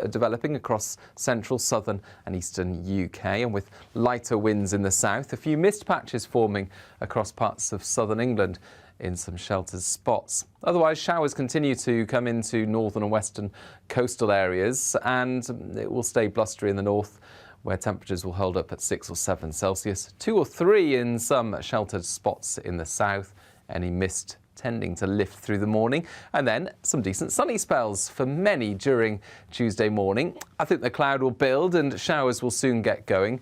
developing across central, southern and eastern UK, and with lighter winds in the south, a few mist patches forming across parts of southern England in some sheltered spots. Otherwise, showers continue to come into northern and western coastal areas, and it will stay blustery in the north, where temperatures will hold up at 6 or 7 Celsius, 2 or 3 in some sheltered spots in the south. Any mist tending to lift through the morning, and then some decent sunny spells for many during Tuesday morning. I think the cloud will build and showers will soon get going,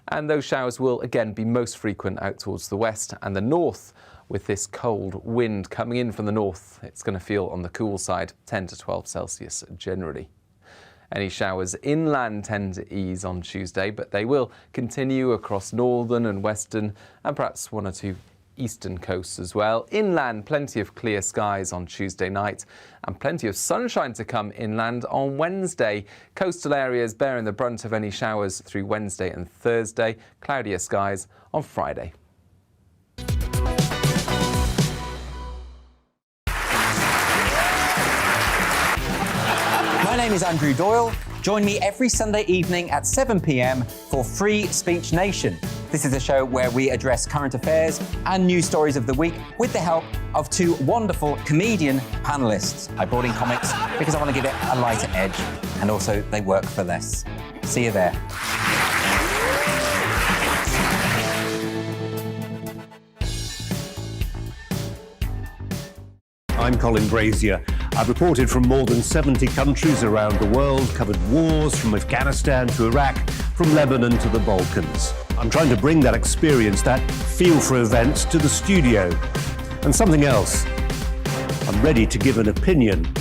and those showers will again be most frequent out towards the west and the north. With this cold wind coming in from the north, it's going to feel on the cool side, 10 to 12 Celsius generally. Any showers inland tend to ease on Tuesday, but they will continue across northern and western and perhaps 1 or 2 eastern coasts as well. Inland, plenty of clear skies on Tuesday night and plenty of sunshine to come inland on Wednesday. Coastal areas bearing the brunt of any showers through Wednesday and Thursday. Cloudier skies on Friday. My name is Andrew Doyle. Join me every Sunday evening at 7 p.m. for Free Speech Nation. This is a show where we address current affairs and news stories of the week with the help of 2 wonderful comedian panellists. I brought in comics because I want to give it a lighter edge, and also they work for less. See you there. I'm Colin Brazier. I've reported from more than 70 countries around the world, covered wars from Afghanistan to Iraq, from Lebanon to the Balkans. I'm trying to bring that experience, that feel for events, to the studio. And something else. I'm ready to give an opinion.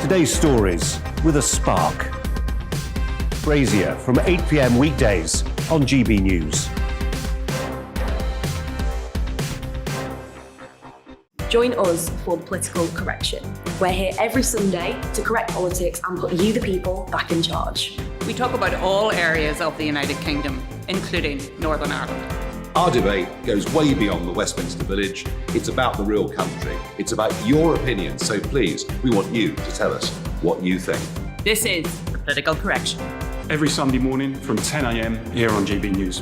Today's stories with a spark. Brazier from 8 p.m. weekdays on GB News. Join us for Political Correction. We're here every Sunday to correct politics and put you, the people, back in charge. We talk about all areas of the United Kingdom, including Northern Ireland. Our debate goes way beyond the Westminster Village. It's about the real country. It's about your opinion. So please, we want you to tell us what you think. This is Political Correction. Every Sunday morning from 10 a.m. here on GB News.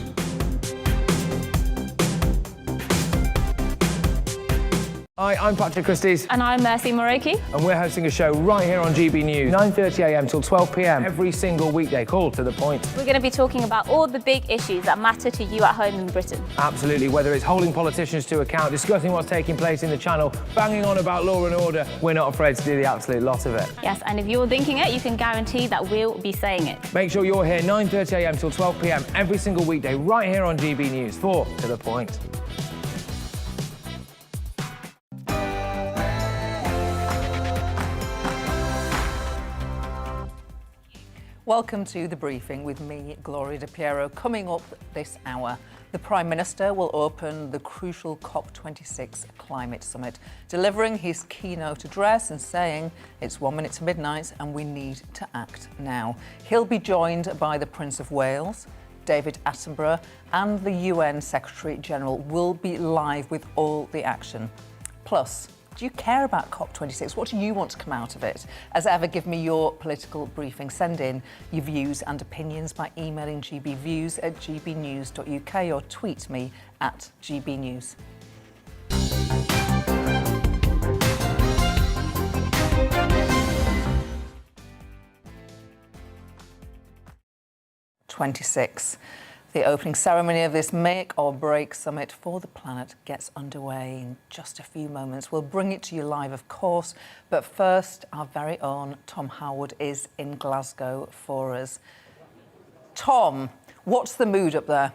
Hi, I'm Patrick Christie's. And I'm Mercy Moroki. And we're hosting a show right here on GB News, 9:30 a.m. till 12 p.m. every single weekday, called To The Point. We're going to be talking about all the big issues that matter to you at home in Britain. Absolutely, whether it's holding politicians to account, discussing what's taking place in the Channel, banging on about law and order, we're not afraid to do the absolute lot of it. Yes, and if you're thinking it, you can guarantee that we'll be saying it. Make sure you're here 9:30 a.m. till 12 p.m. every single weekday, right here on GB News for To The Point. Welcome to The Briefing with me, Gloria De Piero. Coming up this hour, the Prime Minister will open the crucial COP26 climate summit, delivering his keynote address and saying it's 1 minute to midnight and we need to act now. He'll be joined by the Prince of Wales, David Attenborough, and the UN Secretary-General will be live with all the action. Plus, do you care about COP26? What do you want to come out of it? As ever, give me your political briefing. Send in your views and opinions by emailing gbviews@gbnews.uk or tweet me at gbnews. '26. The opening ceremony of this Make or Break Summit for the Planet gets underway in just a few moments. We'll bring it to you live, of course, but first, our very own Tom Howard is in Glasgow for us. Tom, what's the mood up there?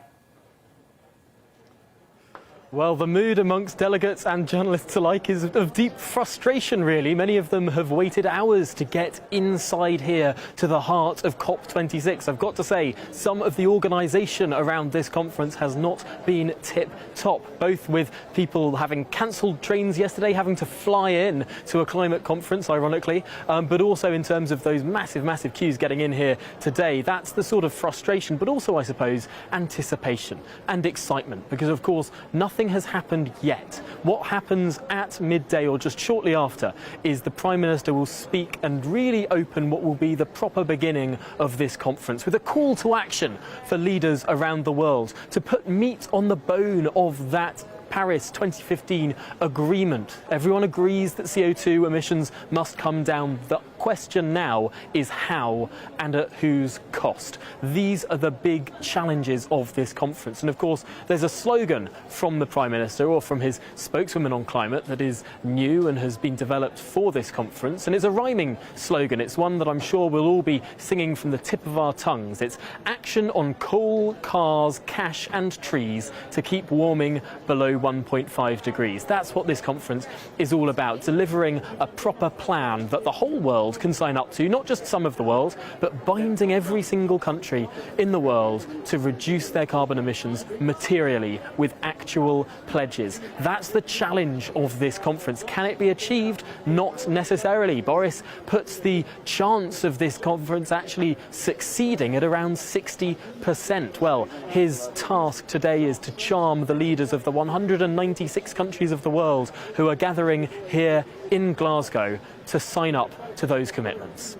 Well, the mood amongst delegates and journalists alike is of deep frustration, really. Many of them have waited hours to get inside here to the heart of COP26. I've got to say, some of the organisation around this conference has not been tip-top, both with people having cancelled trains yesterday, having to fly in to a climate conference, ironically, but also in terms of those massive, massive queues getting in here today. That's the sort of frustration, but also, I suppose, anticipation and excitement, because, of course, nothing nothing has happened yet. What happens at midday or just shortly after is the Prime Minister will speak and really open what will be the proper beginning of this conference with a call to action for leaders around the world to put meat on the bone of that Paris 2015 agreement. Everyone agrees that CO2 emissions must come down. The question now is how and at whose cost. These are the big challenges of this conference. And of course, there's a slogan from the Prime Minister or from his spokeswoman on climate that is new and has been developed for this conference. And it's a rhyming slogan. It's one that I'm sure we'll all be singing from the tip of our tongues. It's action on coal, cars, cash and trees to keep warming below 1.5 degrees. That's what this conference is all about, delivering a proper plan that the whole world can sign up to, not just some of the world, but binding every single country in the world to reduce their carbon emissions materially with actual pledges. That's the challenge of this conference. Can it be achieved? Not necessarily. Boris puts the chance of this conference actually succeeding at around 60%. Well, his task today is to charm the leaders of the 196 countries of the world who are gathering here in Glasgow to sign up to those commitments.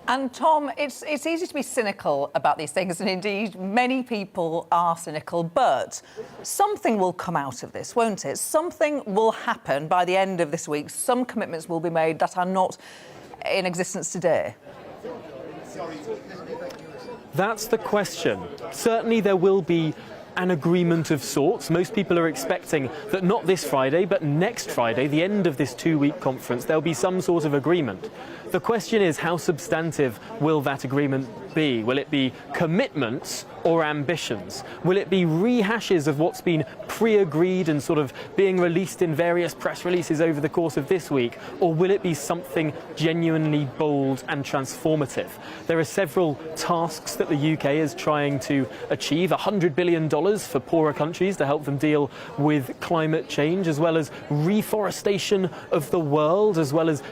And Tom, it's easy to be cynical about these things, and indeed many people are cynical, but something will come out of this, won't it? Something will happen by the end of this week. Some commitments will be made that are not in existence today. That's the question. Certainly there will be an agreement of sorts. Most people are expecting that not this Friday, but next Friday, the end of this two-week conference, there'll be some sort of agreement. The question is, how substantive will that agreement be? Will it be commitments or ambitions? Will it be rehashes of what's been pre-agreed and sort of being released in various press releases over the course of this week? Or will it be something genuinely bold and transformative? There are several tasks that the UK is trying to achieve. $100 billion for poorer countries to help them deal with climate change, as well as reforestation of the world, as well as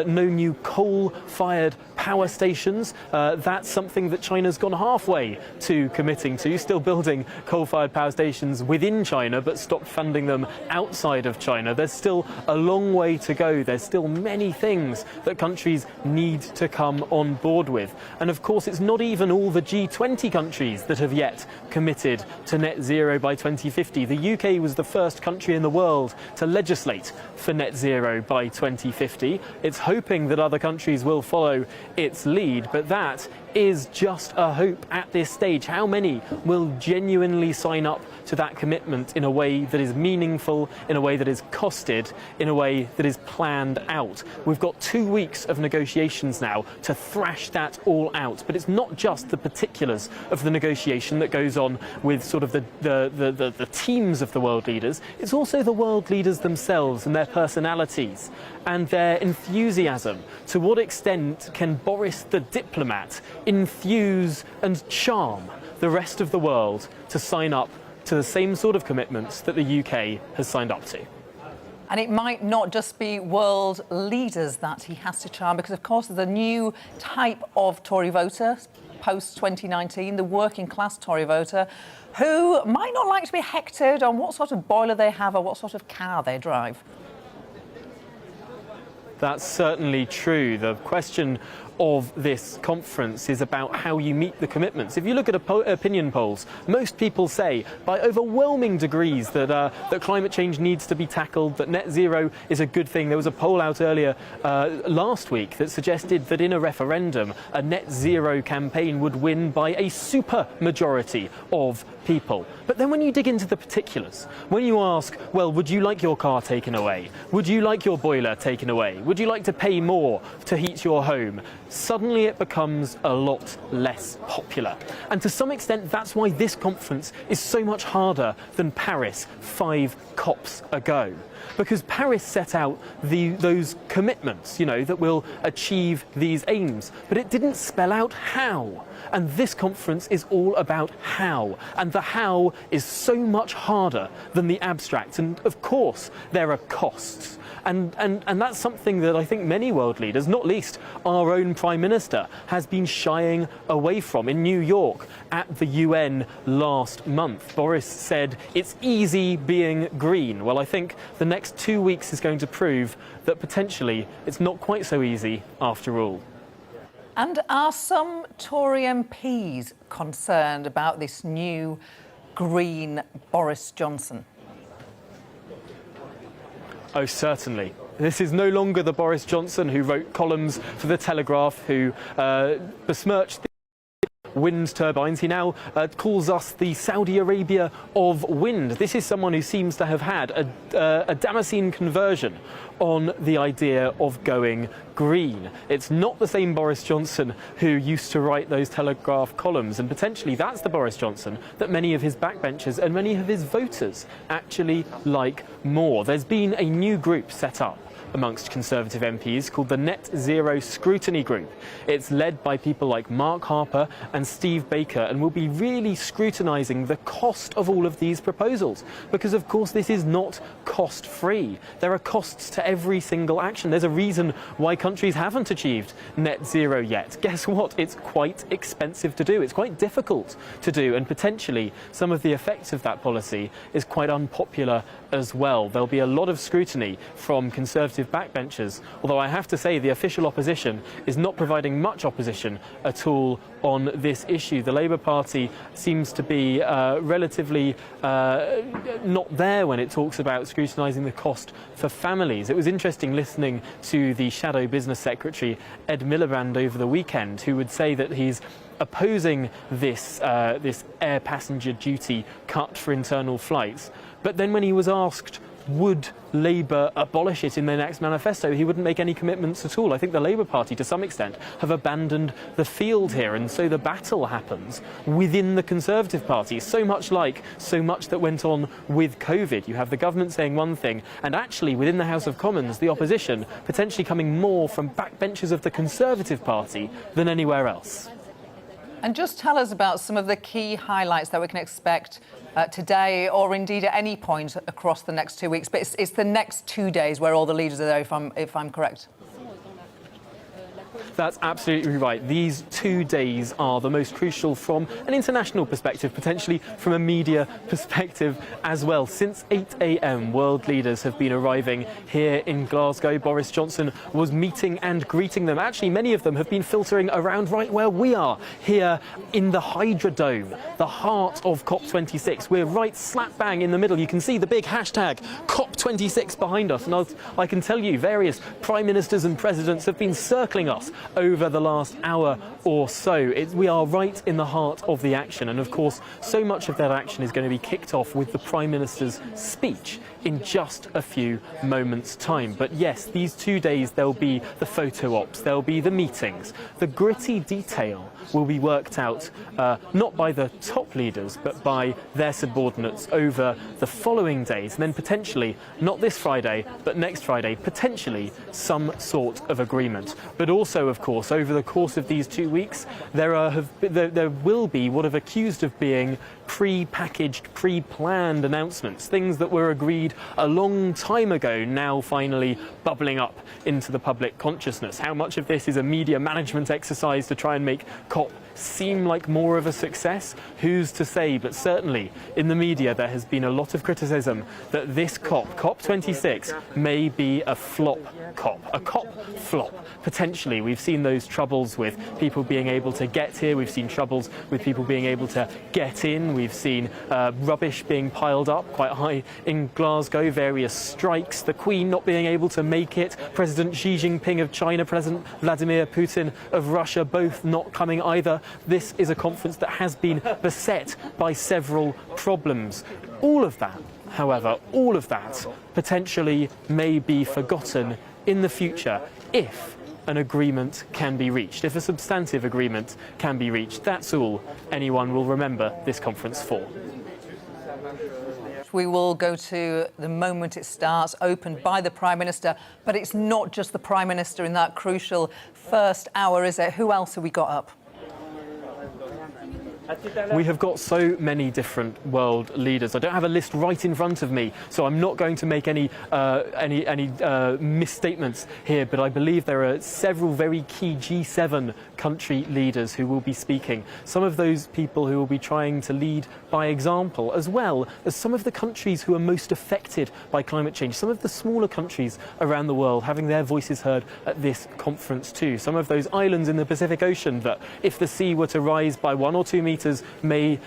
no new coal-fired power stations. That's something that China's gone halfway to committing to, still building coal-fired power stations within China, but stopped funding them outside of China. There's still a long way to go. There's still many things that countries need to come on board with. And of course, it's not even all the G20 countries that have yet committed to net zero by 2050. The UK was the first country in the world to legislate for net zero by 2050. It's hoping that other countries will follow its lead, but that is just a hope at this stage. How many will genuinely sign up to that commitment in a way that is meaningful, in a way that is costed, in a way that is planned out? We've got 2 weeks of negotiations now to thrash that all out, but it's not just the particulars of the negotiation that goes on with sort of the teams of the world leaders. It's also the world leaders themselves and their personalities and their enthusiasm. To what extent can Boris the diplomat infuse and charm the rest of the world to sign up to the same sort of commitments that the UK has signed up to? And it might not just be world leaders that he has to charm, because of course there's a new type of Tory voter post-2019, the working class Tory voter, who might not like to be hectored on what sort of boiler they have or what sort of car they drive. That's certainly true. The question of this conference is about how you meet the commitments. If you look at opinion polls, most people say by overwhelming degrees that that climate change needs to be tackled, that net zero is a good thing. There was a poll out earlier last week that suggested that in a referendum, a net zero campaign would win by a super majority of people. But then when you dig into the particulars, when you ask, well, would you like your car taken away? Would you like your boiler taken away? Would you like to pay more to heat your home? Suddenly it becomes a lot less popular. And to some extent, that's why this conference is so much harder than Paris 5 COPs ago. Because Paris set out those commitments, that will achieve these aims, but it didn't spell out how. And this conference is all about how. And the how is so much harder than the abstract. And of course, there are costs. And that's something that I think many world leaders, not least our own Prime Minister has been shying away from. In New York at the UN last month, Boris said it's easy being green. Well, I think the next 2 weeks is going to prove that potentially it's not quite so easy after all. And are some Tory MPs concerned about this new green Boris Johnson? Oh, certainly. This is no longer the Boris Johnson who wrote columns for The Telegraph, who besmirched wind turbines. He now calls us the Saudi Arabia of wind. This is someone who seems to have had a Damascene conversion on the idea of going green. It's not the same Boris Johnson who used to write those Telegraph columns, and potentially that's the Boris Johnson that many of his backbenchers and many of his voters actually like more. There's been a new group set up amongst Conservative MPs called the Net Zero Scrutiny Group. It's led by people like Mark Harper and Steve Baker, and will be really scrutinising the cost of all of these proposals, because of course this is not cost-free. There are costs to every single action. There's a reason why countries haven't achieved net zero yet. Guess what? It's quite expensive to do. It's quite difficult to do, and potentially some of the effects of that policy is quite unpopular as well. There'll be a lot of scrutiny from Conservative backbenchers, although I have to say the official opposition is not providing much opposition at all on this issue. The Labour Party seems to be relatively not there when it talks about scrutinising the cost for families. It was interesting listening to the Shadow Business Secretary Ed Miliband over the weekend, who would say that he's opposing this air passenger duty cut for internal flights. But then when he was asked would Labour abolish it in their next manifesto, he wouldn't make any commitments at all. I think the Labour Party, to some extent, have abandoned the field here, and so the battle happens within the Conservative Party, so much that went on with COVID. You have the government saying one thing, and actually within the House of Commons, the opposition potentially coming more from backbenchers of the Conservative Party than anywhere else. And just tell us about some of the key highlights that we can expect today, or indeed at any point across the next 2 weeks. But it's the next 2 days where all the leaders are there, if I'm correct. That's absolutely right. These 2 days are the most crucial from an international perspective, potentially from a media perspective as well. Since 8 a.m, world leaders have been arriving here in Glasgow. Boris Johnson was meeting and greeting them. Actually, many of them have been filtering around right where we are, here in the Hydra Dome, the heart of COP26. We're right slap bang in the middle. You can see the big hashtag COP26 behind us. And I can tell you, various prime ministers and presidents have been circling us over the last hour or so. We are right in the heart of the action, and of course so much of that action is going to be kicked off with the Prime Minister's speech in just a few moments' time. But yes, these 2 days there'll be the photo ops, there'll be the meetings. The gritty detail will be worked out not by the top leaders but by their subordinates over the following days, and then potentially, not this Friday but next Friday, potentially some sort of agreement. But also, of course, over the course of these 2 weeks there will be what are accused of being pre-packaged, pre-planned announcements, things that were agreed a long time ago, now finally bubbling up into the public consciousness. How much of this is a media management exercise to try and make COP seem like more of a success? Who's to say? But certainly in the media there has been a lot of criticism that this COP26 may be a flop COP, a COP flop. Potentially, we've seen those troubles with people being able to get here, we've seen troubles with people being able to get in, we've seen rubbish being piled up quite high in Glasgow, various strikes, the Queen not being able to make it, President Xi Jinping of China, President Vladimir Putin of Russia, both not coming either. This is a conference that has been beset by several problems. All of that, however, potentially may be forgotten in the future if an agreement can be reached, if a substantive agreement can be reached. That's all anyone will remember this conference for. We will go to the moment it starts, opened by the Prime Minister, but it's not just the Prime Minister in that crucial first hour, is it? Who else have we got up? We have got so many different world leaders. I don't have a list right in front of me, so I'm not going to make any misstatements here, but I believe there are several very key G7 country leaders who will be speaking. Some of those people who will be trying to lead by example, as well as some of the countries who are most affected by climate change, some of the smaller countries around the world having their voices heard at this conference too. Some of those islands in the Pacific Ocean that, if the sea were to rise by 1 or 2 meters, may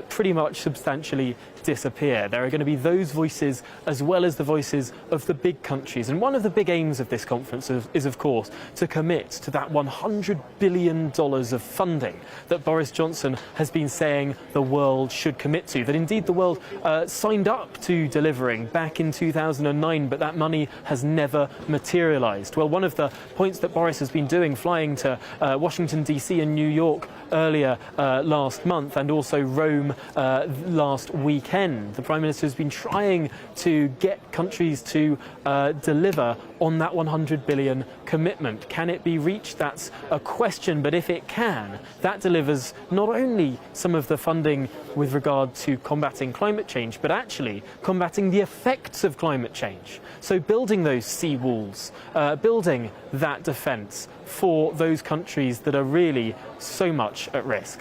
pretty much substantially disappear. There are going to be those voices as well as the voices of the big countries. And one of the big aims of this conference is of course, to commit to that $100 billion of funding that Boris Johnson has been saying the world should commit to, that indeed the world signed up to delivering back in 2009, but that money has never materialised. Well, one of the points that Boris has been doing, flying to Washington, D.C. and New York earlier last month, and also Rome last weekend, the Prime Minister has been trying to get countries to deliver on that 100 billion commitment. Can it be reached? That's a question, but if it can, that delivers not only some of the funding with regard to combating climate change, but actually combating the effects of climate change. So building those sea walls, building that defence for those countries that are really so much at risk.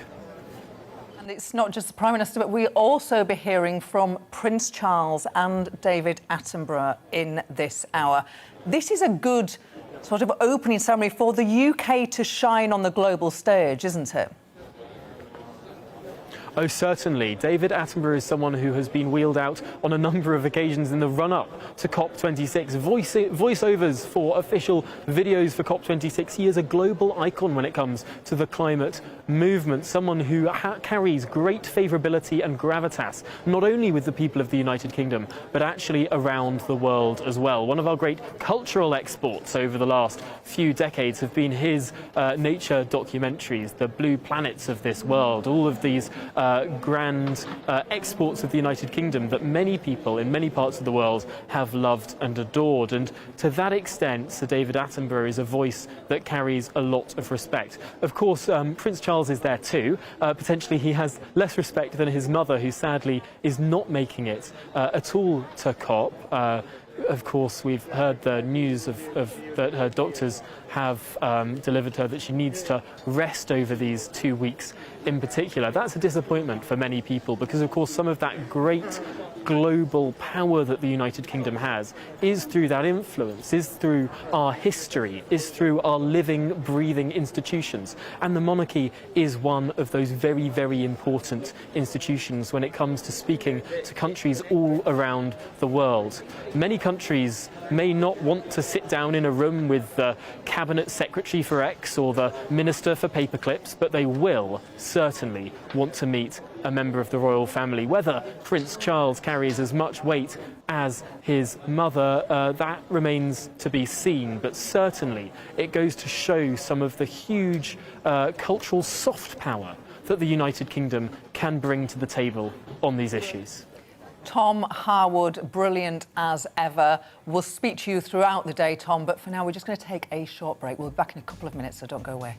And it's not just the Prime Minister, but we'll also be hearing from Prince Charles and David Attenborough in this hour. This is a good sort of opening ceremony for the UK to shine on the global stage, isn't it? Oh, certainly. David Attenborough is someone who has been wheeled out on a number of occasions in the run-up to COP26. Voiceovers for official videos for COP26. He is a global icon when it comes to the climate movement, someone who carries great favourability and gravitas, not only with the people of the United Kingdom, but actually around the world as well. One of our great cultural exports over the last few decades have been his nature documentaries, the blue planets of this world, all of these grand exports of the United Kingdom that many people in many parts of the world have loved and adored. And to that extent, Sir David Attenborough is a voice that carries a lot of respect. Of course, Prince Charles is there too. Potentially he has less respect than his mother, who sadly is not making it at all to COP. Of course, we've heard the news that her doctors have delivered her that she needs to rest over these 2 weeks in particular. That's a disappointment for many people because, of course, some of that great global power that the United Kingdom has is through that influence, is through our history, is through our living, breathing institutions. And the monarchy is one of those very, very important institutions when it comes to speaking to countries all around the world. Many countries may not want to sit down in a room with the Cabinet Secretary for X or the Minister for Paperclips, but they will certainly want to meet a member of the royal family. Whether Prince Charles carries as much weight as his mother, that remains to be seen, but certainly it goes to show some of the huge cultural soft power that the United Kingdom can bring to the table on these issues. Tom Harwood, brilliant as ever. We'll speak to you throughout the day, Tom, but for now we're just going to take a short break. We'll be back in a couple of minutes, so don't go away.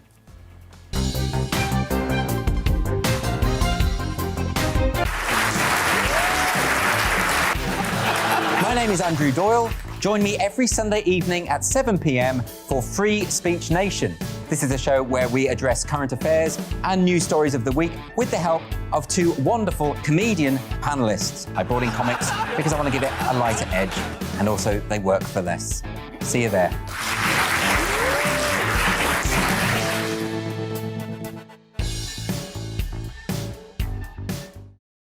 My name is Andrew Doyle. Join me every Sunday evening at 7 p.m. for Free Speech Nation. This is a show where we address current affairs and news stories of the week with the help of two wonderful comedian panellists. I brought in comics because I want to give it a lighter edge, and also they work for less. See you there.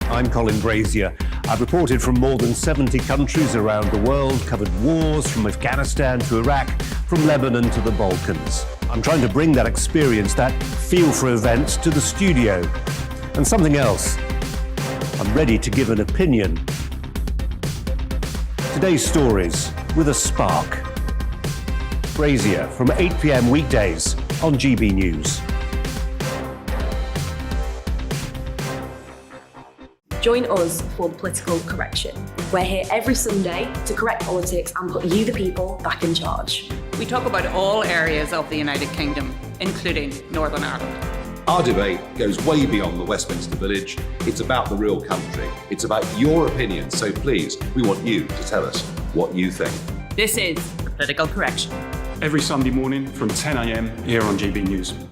I'm Colin Brazier. I've reported from more than 70 countries around the world, covered wars from Afghanistan to Iraq, from Lebanon to the Balkans. I'm trying to bring that experience, that feel for events, to the studio. And something else, I'm ready to give an opinion. Today's stories with a spark. Brazier from 8 p.m. weekdays on GB News. Join us for the political correction. We're here every Sunday to correct politics and put you, the people, back in charge. We talk about all areas of the United Kingdom, including Northern Ireland. Our debate goes way beyond the Westminster Village. It's about the real country. It's about your opinion. So please, we want you to tell us what you think. This is Political Correction. Every Sunday morning from 10 a.m. here on GBNews.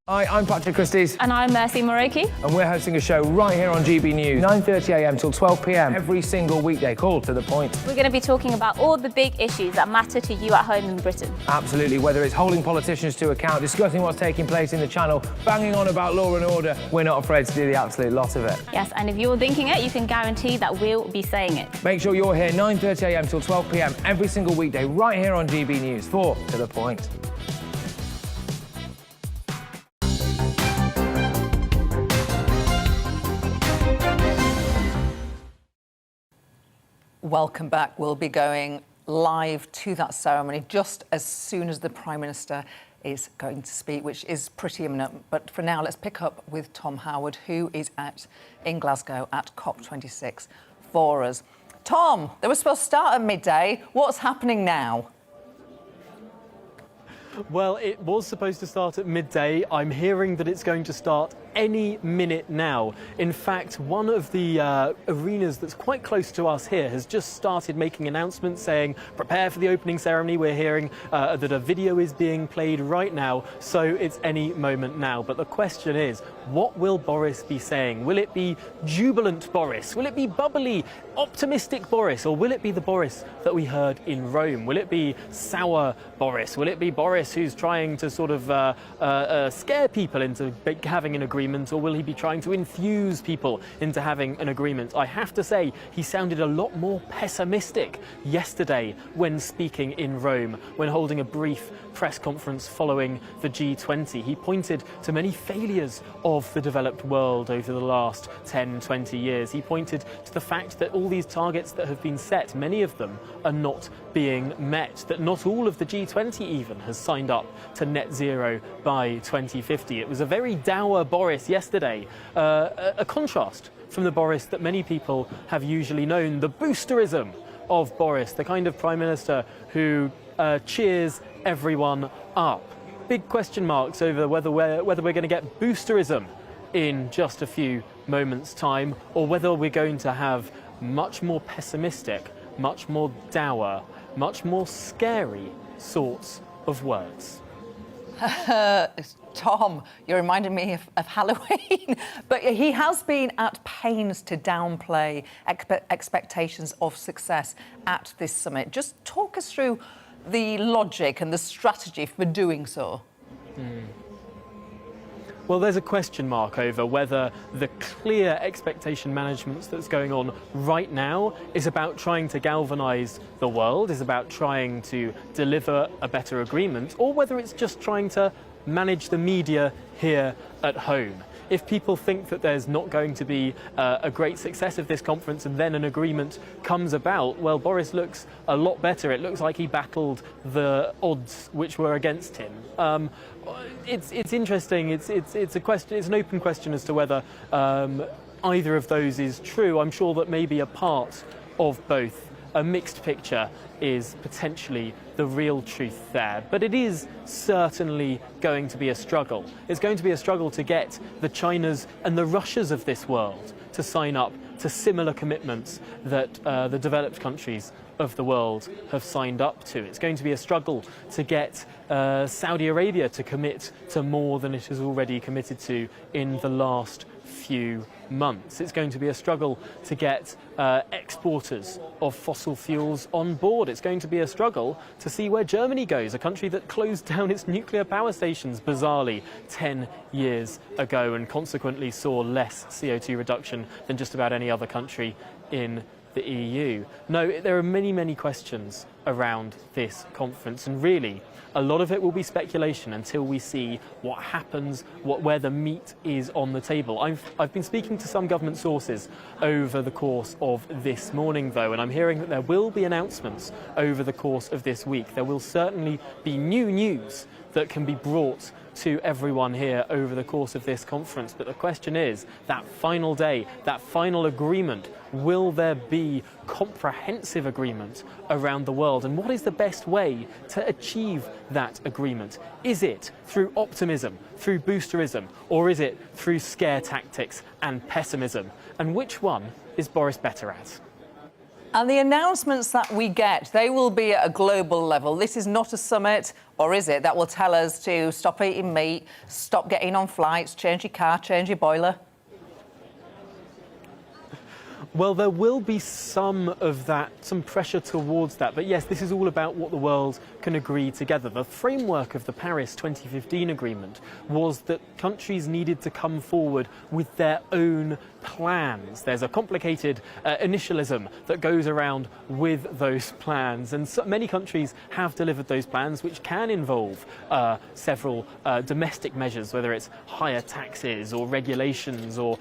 Hi, I'm Patrick Christie's. And I'm Mercy Moroki. And we're hosting a show right here on GB News, 9:30 a.m. till 12 p.m. every single weekday. Call to the point. We're going to be talking about all the big issues that matter to you at home in Britain. Absolutely, whether it's holding politicians to account, discussing what's taking place in the Channel, banging on about law and order, we're not afraid to do the absolute lot of it. Yes, and if you're thinking it, you can guarantee that we'll be saying it. Make sure you're here 9:30 a.m. till 12 p.m. every single weekday right here on GB News for To The Point. Welcome back. We'll be going live to that ceremony just as soon as the Prime Minister is going to speak, which is pretty imminent. But for now, let's pick up with Tom Howard, who is in Glasgow at COP26 for us. Tom, they were supposed to start at midday. What's happening now? Well, it was supposed to start at midday. I'm hearing that it's going to start any minute now. In fact, one of the arenas that's quite close to us here has just started making announcements saying, prepare for the opening ceremony. We're hearing that a video is being played right now, so it's any moment now. But the question is, what will Boris be saying? Will it be jubilant Boris? Will it be bubbly, optimistic Boris? Or will it be the Boris that we heard in Rome? Will it be sour Boris? Will it be Boris who's trying to sort of scare people into having an agreement? Or will he be trying to infuse people into having an agreement? I have to say, he sounded a lot more pessimistic yesterday when speaking in Rome, when holding a brief press conference following the G20. He pointed to many failures of the developed world over the last 10, 20 years. He pointed to the fact that all these targets that have been set, many of them are not being met, that not all of the G20 even has signed up to net zero by 2050. It was a very dour Boris yesterday, a contrast from the Boris that many people have usually known, the boosterism of Boris, the kind of Prime Minister who cheers everyone up. Big question marks over whether we're going to get boosterism in just a few moments' time, or whether we're going to have much more pessimistic, much more dour, much more scary sorts of words. Tom, you're reminding me of Halloween. But he has been at pains to downplay expectations of success at this summit. Just talk us through the logic and the strategy for doing so. Well, there's a question mark over whether the clear expectation management that's going on right now is about trying to galvanise the world, is about trying to deliver a better agreement, or whether it's just trying to manage the media here at home. If people think that there's not going to be a great success of this conference and then an agreement comes about, well, Boris looks a lot better. It looks like he battled the odds which were against him. It's interesting. It's a question. It's an open question as to whether either of those is true. I'm sure that maybe a part of both. A mixed picture is potentially the real truth there. But it is certainly going to be a struggle. It's going to be a struggle to get the Chinas and the Russias of this world to sign up to similar commitments that the developed countries of the world have signed up to. It's going to be a struggle to get Saudi Arabia to commit to more than it has already committed to in the last few months. It's going to be a struggle to get exporters of fossil fuels on board. It's going to be a struggle to see where Germany goes, a country that closed down its nuclear power stations, bizarrely, 10 years ago and consequently saw less CO2 reduction than just about any other country in the EU. No, there are many, many questions around this conference, and really a lot of it will be speculation until we see what happens, where the meat is on the table. I've been speaking to some government sources over the course of this morning, though, and I'm hearing that there will be announcements over the course of this week. There will certainly be new news that can be brought to everyone here over the course of this conference. But the question is, that final day, that final agreement, will there be comprehensive agreement around the world? And what is the best way to achieve that agreement? Is it through optimism, through boosterism, or is it through scare tactics and pessimism? And which one is Boris better at? And the announcements that we get, they will be at a global level. This is not a summit, or is it, that will tell us to stop eating meat, stop getting on flights, change your car, change your boiler? Well, there will be some of that, some pressure towards that. But yes, this is all about what the world can agree together. The framework of the Paris 2015 agreement was that countries needed to come forward with their own plans. There's a complicated initialism that goes around with those plans. And so many countries have delivered those plans, which can involve several domestic measures, whether it's higher taxes or regulations or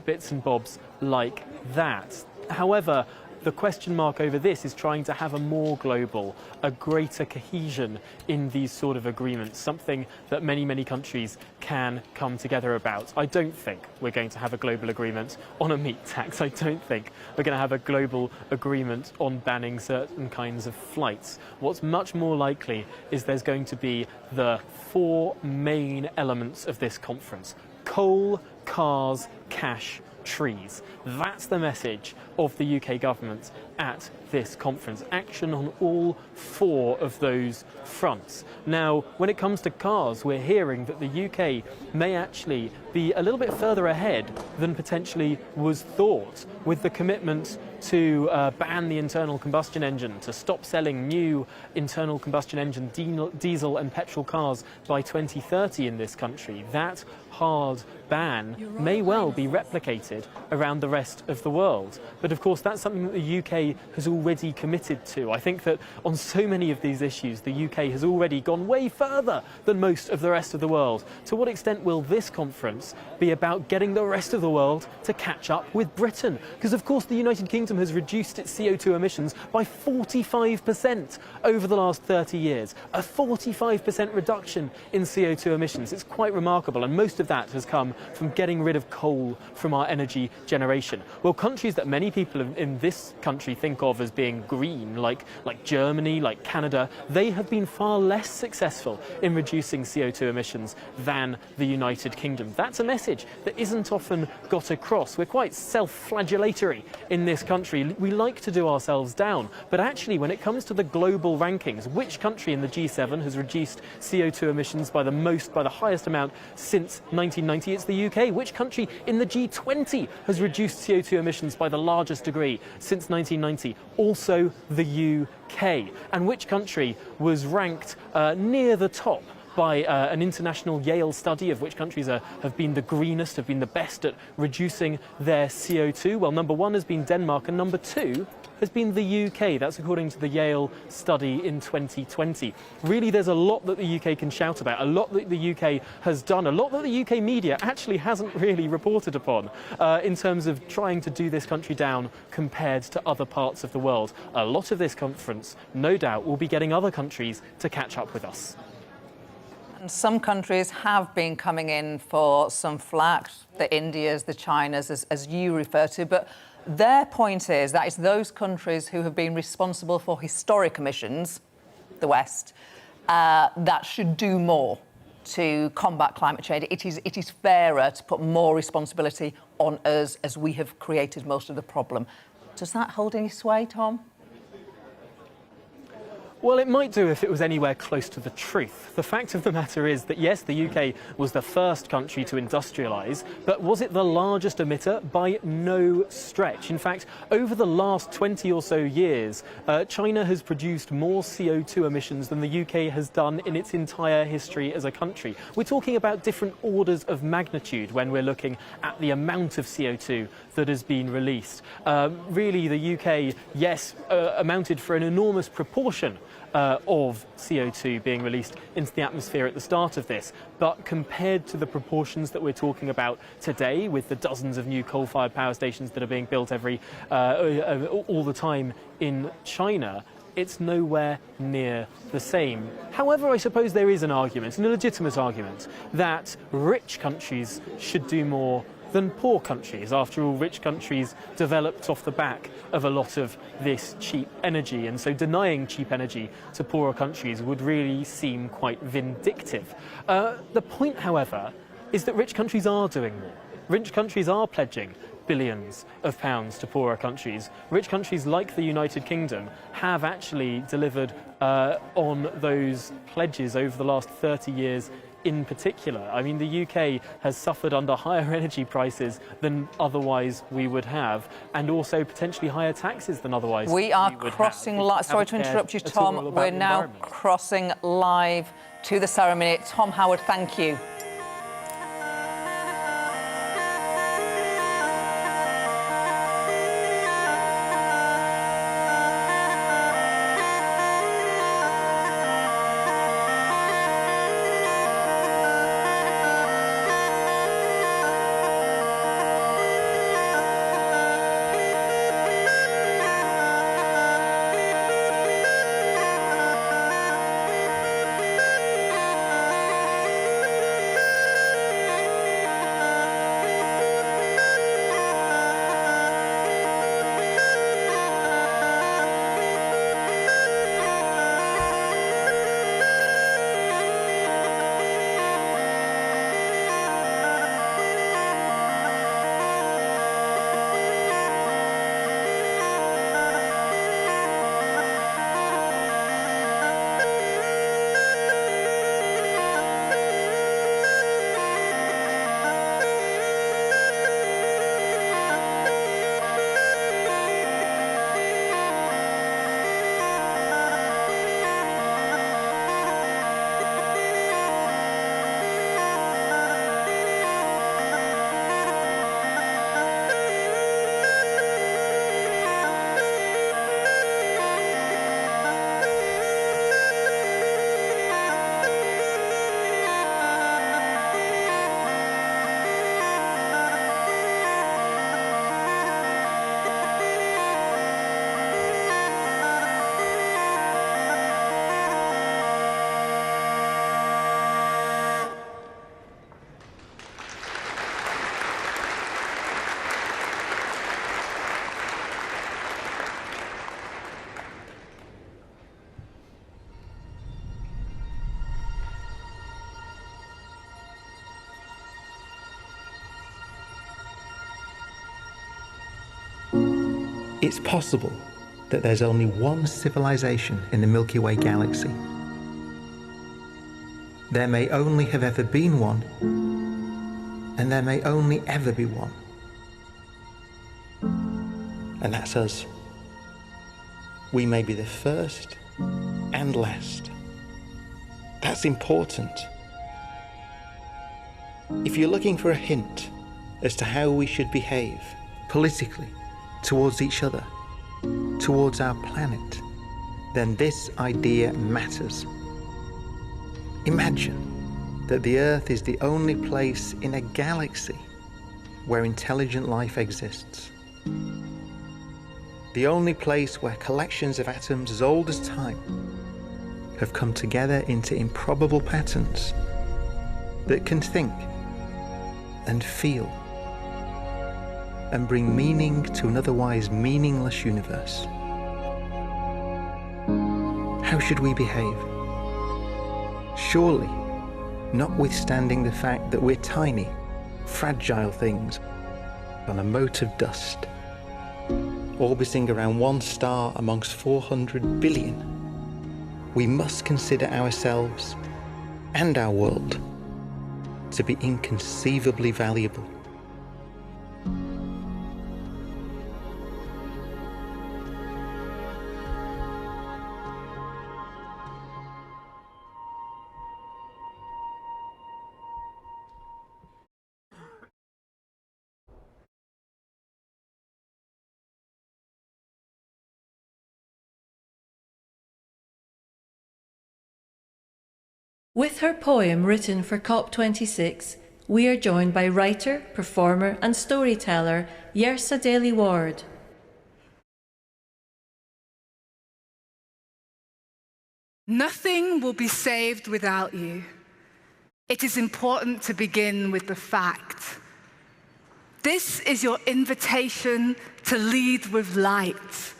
bits and bobs like that. However, the question mark over this is trying to have a more global, a greater cohesion in these sort of agreements, something that many, many countries can come together about. I don't think we're going to have a global agreement on a meat tax. I don't think we're going to have a global agreement on banning certain kinds of flights. What's much more likely is there's going to be the four main elements of this conference: coal, cars, cash, trees. That's the message of the UK government at this conference. Action on all four of those fronts. Now, when it comes to cars, we're hearing that the UK may actually be a little bit further ahead than potentially was thought, with the commitment to ban the internal combustion engine, to stop selling new internal combustion engine diesel and petrol cars by 2030 in this country. That hard ban may well be replicated around the rest of the world. But of course, that's something that the UK has already committed to. I think that on so many of these issues, the UK has already gone way further than most of the rest of the world. To what extent will this conference be about getting the rest of the world to catch up with Britain? Because of course, the United Kingdom has reduced its CO2 emissions by 45% over the last 30 years. A 45% reduction in CO2 emissions. It's quite remarkable, and most of that has come from getting rid of coal from our energy generation. Well, countries that many people in this country think of as being green, like Germany, like Canada, they have been far less successful in reducing CO2 emissions than the United Kingdom. That's a message that isn't often got across. We're quite self-flagellatory in this country. We like to do ourselves down. But actually, when it comes to the global rankings, which country in the G7 has reduced CO2 emissions by the highest amount since 1990? It's the UK. Which country in the G20 has reduced CO2 emissions by the largest degree since 1990? Also the UK. And which country was ranked near the top by an international Yale study of which countries have been the greenest, have been the best at reducing their CO2? Well, number one has been Denmark, and number two has been the UK. That's according to the Yale study in 2020. Really, there's a lot that the UK can shout about, a lot that the UK has done, a lot that the UK media actually hasn't really reported upon in terms of trying to do this country down compared to other parts of the world. A lot of this conference, no doubt, will be getting other countries to catch up with us. And some countries have been coming in for some flack, the Indias, the Chinas, as you refer to, but their point is that it's those countries who have been responsible for historic emissions, the West, that should do more to combat climate change. It is fairer to put more responsibility on us, as we have created most of the problem. Does that hold any sway, Tom? Well, it might do if it was anywhere close to the truth. The fact of the matter is that, yes, the UK was the first country to industrialise, but was it the largest emitter? By no stretch. In fact, over the last 20 or so years, China has produced more CO2 emissions than the UK has done in its entire history as a country. We're talking about different orders of magnitude when we're looking at the amount of CO2 that has been released. Really, the UK, yes, amounted for an enormous proportion of CO2 being released into the atmosphere at the start of this. But compared to the proportions that we're talking about today, with the dozens of new coal-fired power stations that are being built all the time in China, it's nowhere near the same. However, I suppose there is an argument, and a legitimate argument, that rich countries should do more than poor countries. After all, rich countries developed off the back of a lot of this cheap energy, and so denying cheap energy to poorer countries would really seem quite vindictive. The point, however, is that rich countries are doing more. Rich countries are pledging billions of pounds to poorer countries. Rich countries like the United Kingdom have actually delivered on those pledges over the last 30 years in particular. I mean, the UK has suffered under higher energy prices than otherwise we would have, and also potentially higher taxes than otherwise we are crossing live. Sorry to interrupt you, Tom. We're now crossing live to the ceremony. Tom Howard, thank you. It's possible that there's only one civilization in the Milky Way galaxy. There may only have ever been one, and there may only ever be one. And that's us. We may be the first and last. That's important. If you're looking for a hint as to how we should behave politically, towards each other, towards our planet, then this idea matters. Imagine that the Earth is the only place in a galaxy where intelligent life exists. The only place where collections of atoms as old as time have come together into improbable patterns that can think and feel and bring meaning to an otherwise meaningless universe. How should we behave? Surely, notwithstanding the fact that we're tiny, fragile things on a mote of dust, orbiting around one star amongst 400 billion, we must consider ourselves and our world to be inconceivably valuable. With her poem written for COP26, we are joined by writer, performer and storyteller Yersa Daly Ward. Nothing will be saved without you. It is important to begin with the fact. This is your invitation to lead with light.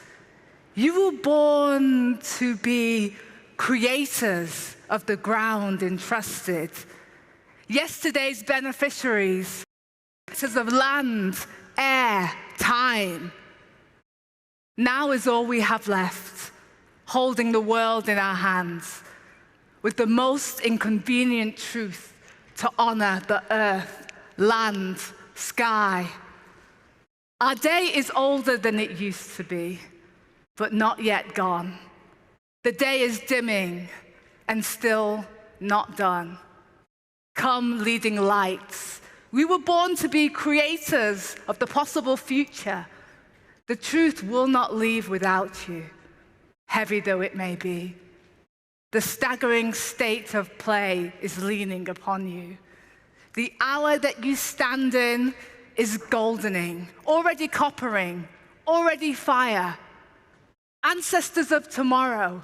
You were born to be creators of the ground entrusted. Yesterday's beneficiaries, of land, air, time. Now is all we have left, holding the world in our hands, with the most inconvenient truth to honor the earth, land, sky. Our day is older than it used to be, but not yet gone. The day is dimming and still not done. Come, leading lights. We were born to be creators of the possible future. The truth will not leave without you, heavy though it may be. The staggering state of play is leaning upon you. The hour that you stand in is goldening, already coppering, already fire. Ancestors of tomorrow,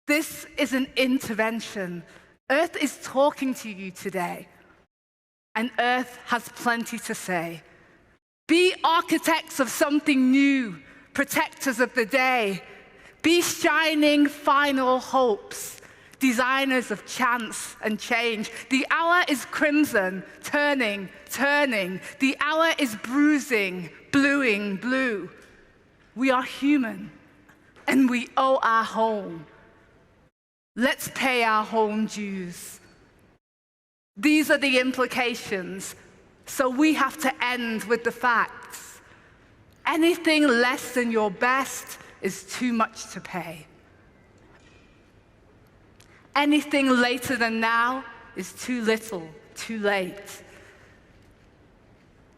this is an intervention. Earth is talking to you today, and Earth has plenty to say. Be architects of something new, protectors of the day. Be shining final hopes, designers of chance and change. The hour is crimson, turning, turning. The hour is bruising, bluing, blue. We are human, and we owe our home. Let's pay our home dues. These are the implications, so we have to end with the facts. Anything less than your best is too much to pay. Anything later than now is too little, too late.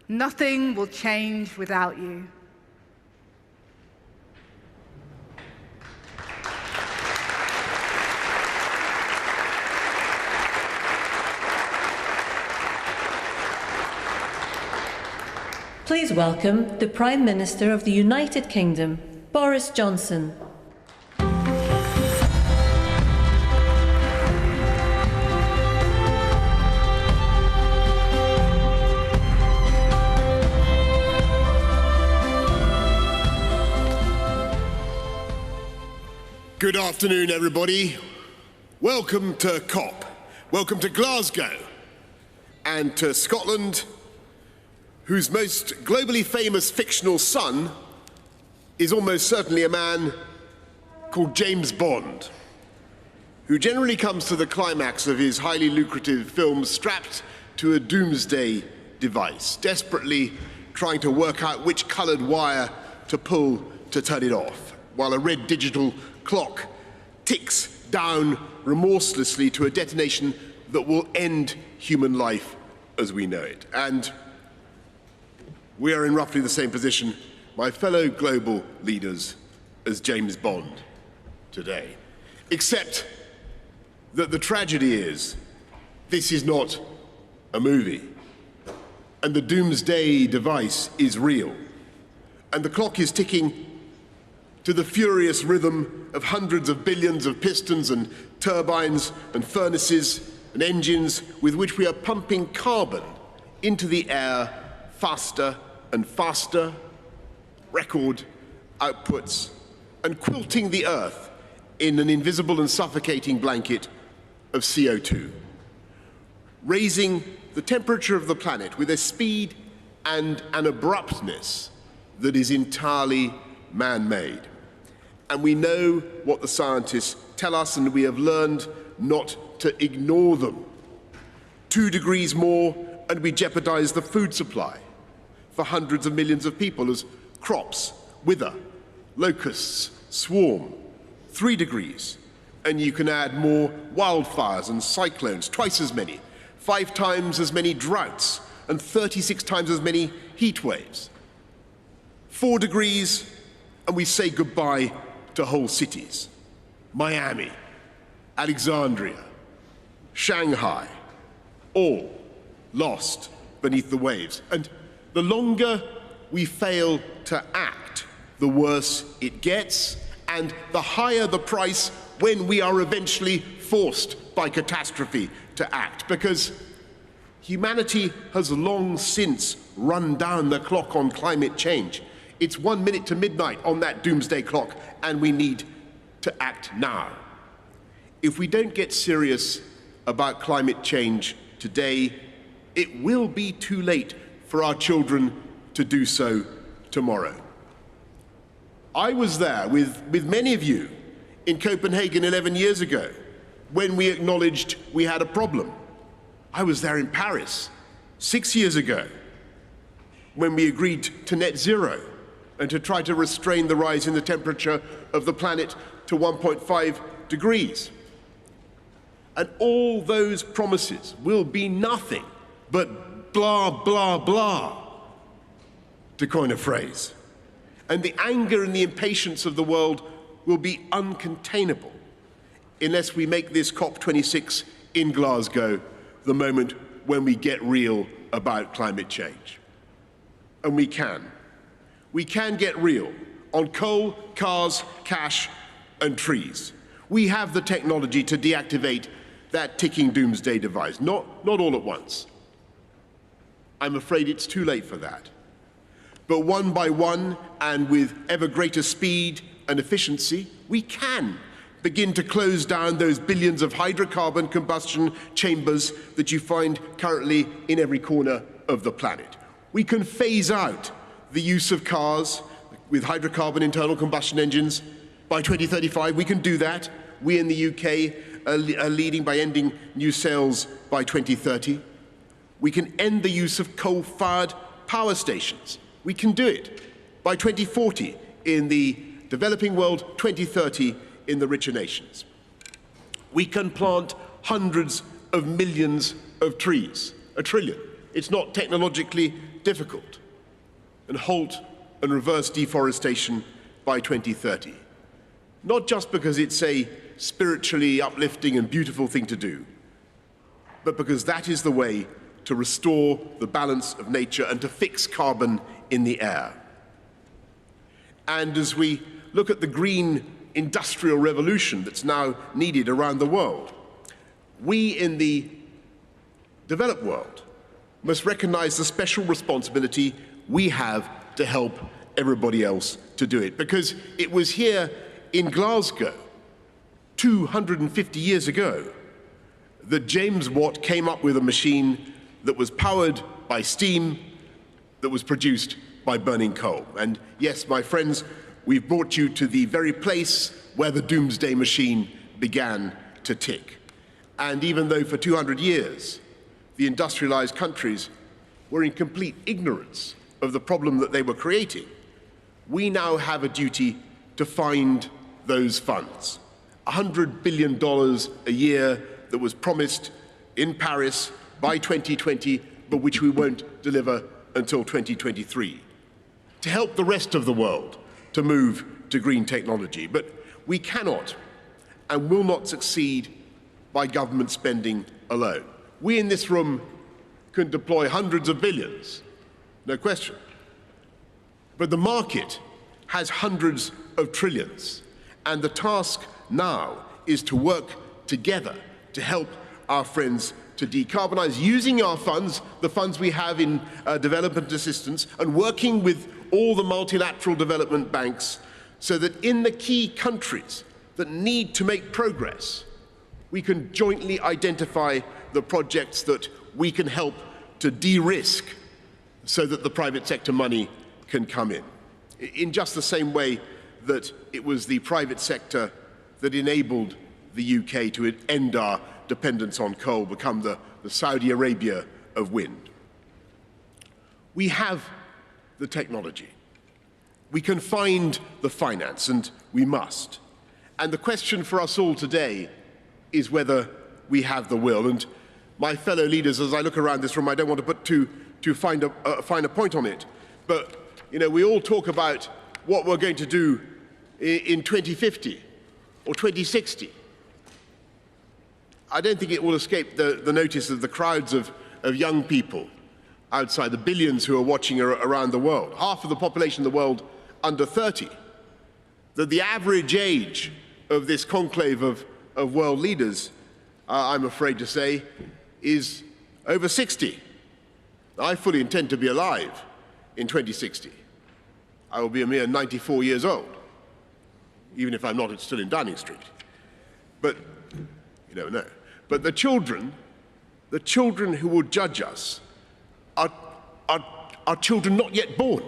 Nothing will change without you. Please welcome the Prime Minister of the United Kingdom, Boris Johnson. Good afternoon, everybody. Welcome to COP. Welcome to Glasgow and to Scotland, whose most globally famous fictional son is almost certainly a man called James Bond, who generally comes to the climax of his highly lucrative films strapped to a doomsday device, desperately trying to work out which coloured wire to pull to turn it off, while a red digital clock ticks down remorselessly to a detonation that will end human life as we know it. And we are in roughly the same position, my fellow global leaders, as James Bond today. Except that the tragedy is, this is not a movie. And the doomsday device is real. And the clock is ticking to the furious rhythm of hundreds of billions of pistons and turbines and furnaces and engines with which we are pumping carbon into the air faster and faster, record outputs, and quilting the Earth in an invisible and suffocating blanket of CO2, raising the temperature of the planet with a speed and an abruptness that is entirely man-made. And we know what the scientists tell us, and we have learned not to ignore them. 2 degrees more, and we jeopardize the food supply for hundreds of millions of people as crops wither, locusts swarm. 3 degrees, and you can add more wildfires and cyclones, twice as many, 5 times as many droughts, and 36 times as many heat waves. 4 degrees, and we say goodbye to whole cities. Miami, Alexandria, Shanghai, all lost beneath the waves. And the longer we fail to act, the worse it gets, and the higher the price when we are eventually forced by catastrophe to act, because humanity has long since run down the clock on climate change. It's 1 minute to midnight on that doomsday clock, and we need to act now. If we don't get serious about climate change today, it will be too late for our children to do so tomorrow. I was there with many of you in Copenhagen 11 years ago when we acknowledged we had a problem. I was there in Paris 6 years ago when we agreed to net zero and to try to restrain the rise in the temperature of the planet to 1.5 degrees. And all those promises will be nothing but blah, blah, blah, to coin a phrase. And the anger and the impatience of the world will be uncontainable unless we make this COP26 in Glasgow the moment when we get real about climate change. And we can. We can get real on coal, cars, cash, and trees. We have the technology to deactivate that ticking doomsday device, not all at once. I'm afraid it's too late for that. But one by one, and with ever greater speed and efficiency, we can begin to close down those billions of hydrocarbon combustion chambers that you find currently in every corner of the planet. We can phase out the use of cars with hydrocarbon internal combustion engines. By 2035, we can do that. We in the UK are leading by ending new sales by 2030. We can end the use of coal-fired power stations. We can do it by 2040 in the developing world, 2030 in the richer nations. We can plant hundreds of millions of trees, 1 trillion. It's not technologically difficult. And halt and reverse deforestation by 2030. Not just because it's a spiritually uplifting and beautiful thing to do, but because that is the way to restore the balance of nature and to fix carbon in the air. And as we look at the green industrial revolution that's now needed around the world, we in the developed world must recognize the special responsibility we have to help everybody else to do it. Because it was here in Glasgow 250 years ago that James Watt came up with a machine that was powered by steam, that was produced by burning coal. And yes, my friends, we've brought you to the very place where the doomsday machine began to tick. And even though for 200 years the industrialized countries were in complete ignorance of the problem that they were creating, we now have a duty to find those funds. $100 billion a year that was promised in Paris by 2020, but which we won't deliver until 2023, to help the rest of the world to move to green technology. But we cannot and will not succeed by government spending alone. We in this room can deploy hundreds of billions, no question. But the market has hundreds of trillions, and the task now is to work together to help our friends to decarbonize, using our funds, the funds we have in development assistance, and working with all the multilateral development banks so that in the key countries that need to make progress, we can jointly identify the projects that we can help to de-risk so that the private sector money can come in just the same way that it was the private sector that enabled the UK to end our dependence on coal, become the Saudi Arabia of wind. We have the technology. We can find the finance, and we must. And the question for us all today is whether we have the will. And my fellow leaders, as I look around this room, I don't want to put too fine a point on it, but we all talk about what we're going to do in 2050 or 2060. I don't think it will escape the notice of the crowds of young people outside, the billions who are watching around the world, half of the population of the world under 30, that the average age of this conclave of world leaders, I'm afraid to say, is over 60. I fully intend to be alive in 2060. I will be a mere 94 years old, even if I'm not still in Downing Street. But you never know. But the children who will judge us are children not yet born,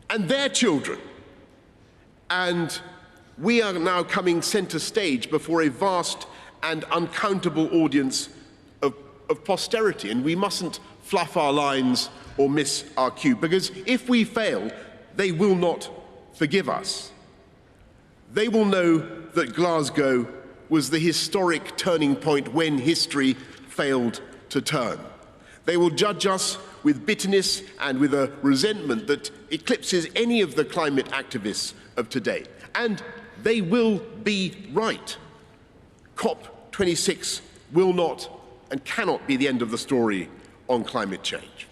and their children. And we are now coming centre stage before a vast and uncountable audience of posterity, and we mustn't fluff our lines or miss our cue, because if we fail, they will not forgive us. They will know that Glasgow was the historic turning point when history failed to turn. They will judge us with bitterness and with a resentment that eclipses any of the climate activists of today. And they will be right. COP26 will not and cannot be the end of the story on climate change.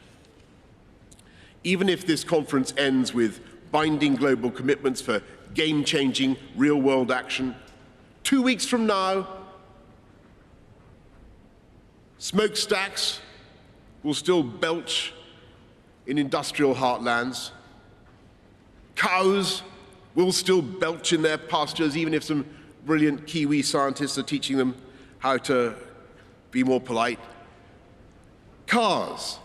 Even if this conference ends with binding global commitments for game-changing, real-world action, 2 weeks from now, smokestacks will still belch in industrial heartlands. Cows will still belch in their pastures, even if some brilliant Kiwi scientists are teaching them how to be more polite. Cars,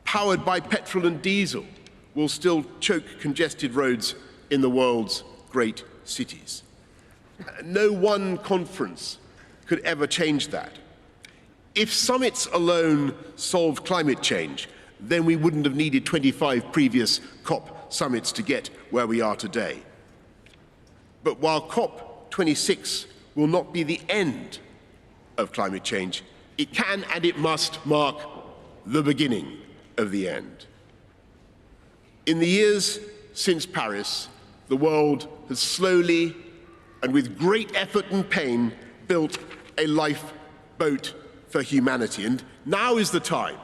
powered by petrol and diesel, will still choke congested roads in the world's great cities. No one conference could ever change that. If summits alone solved climate change, then we wouldn't have needed 25 previous COP summits to get where we are today. But while COP26 will not be the end of climate change, it can and it must mark the beginning of the end. In the years since Paris, the world has slowly and with great effort and pain built a lifeboat for humanity. And now is the time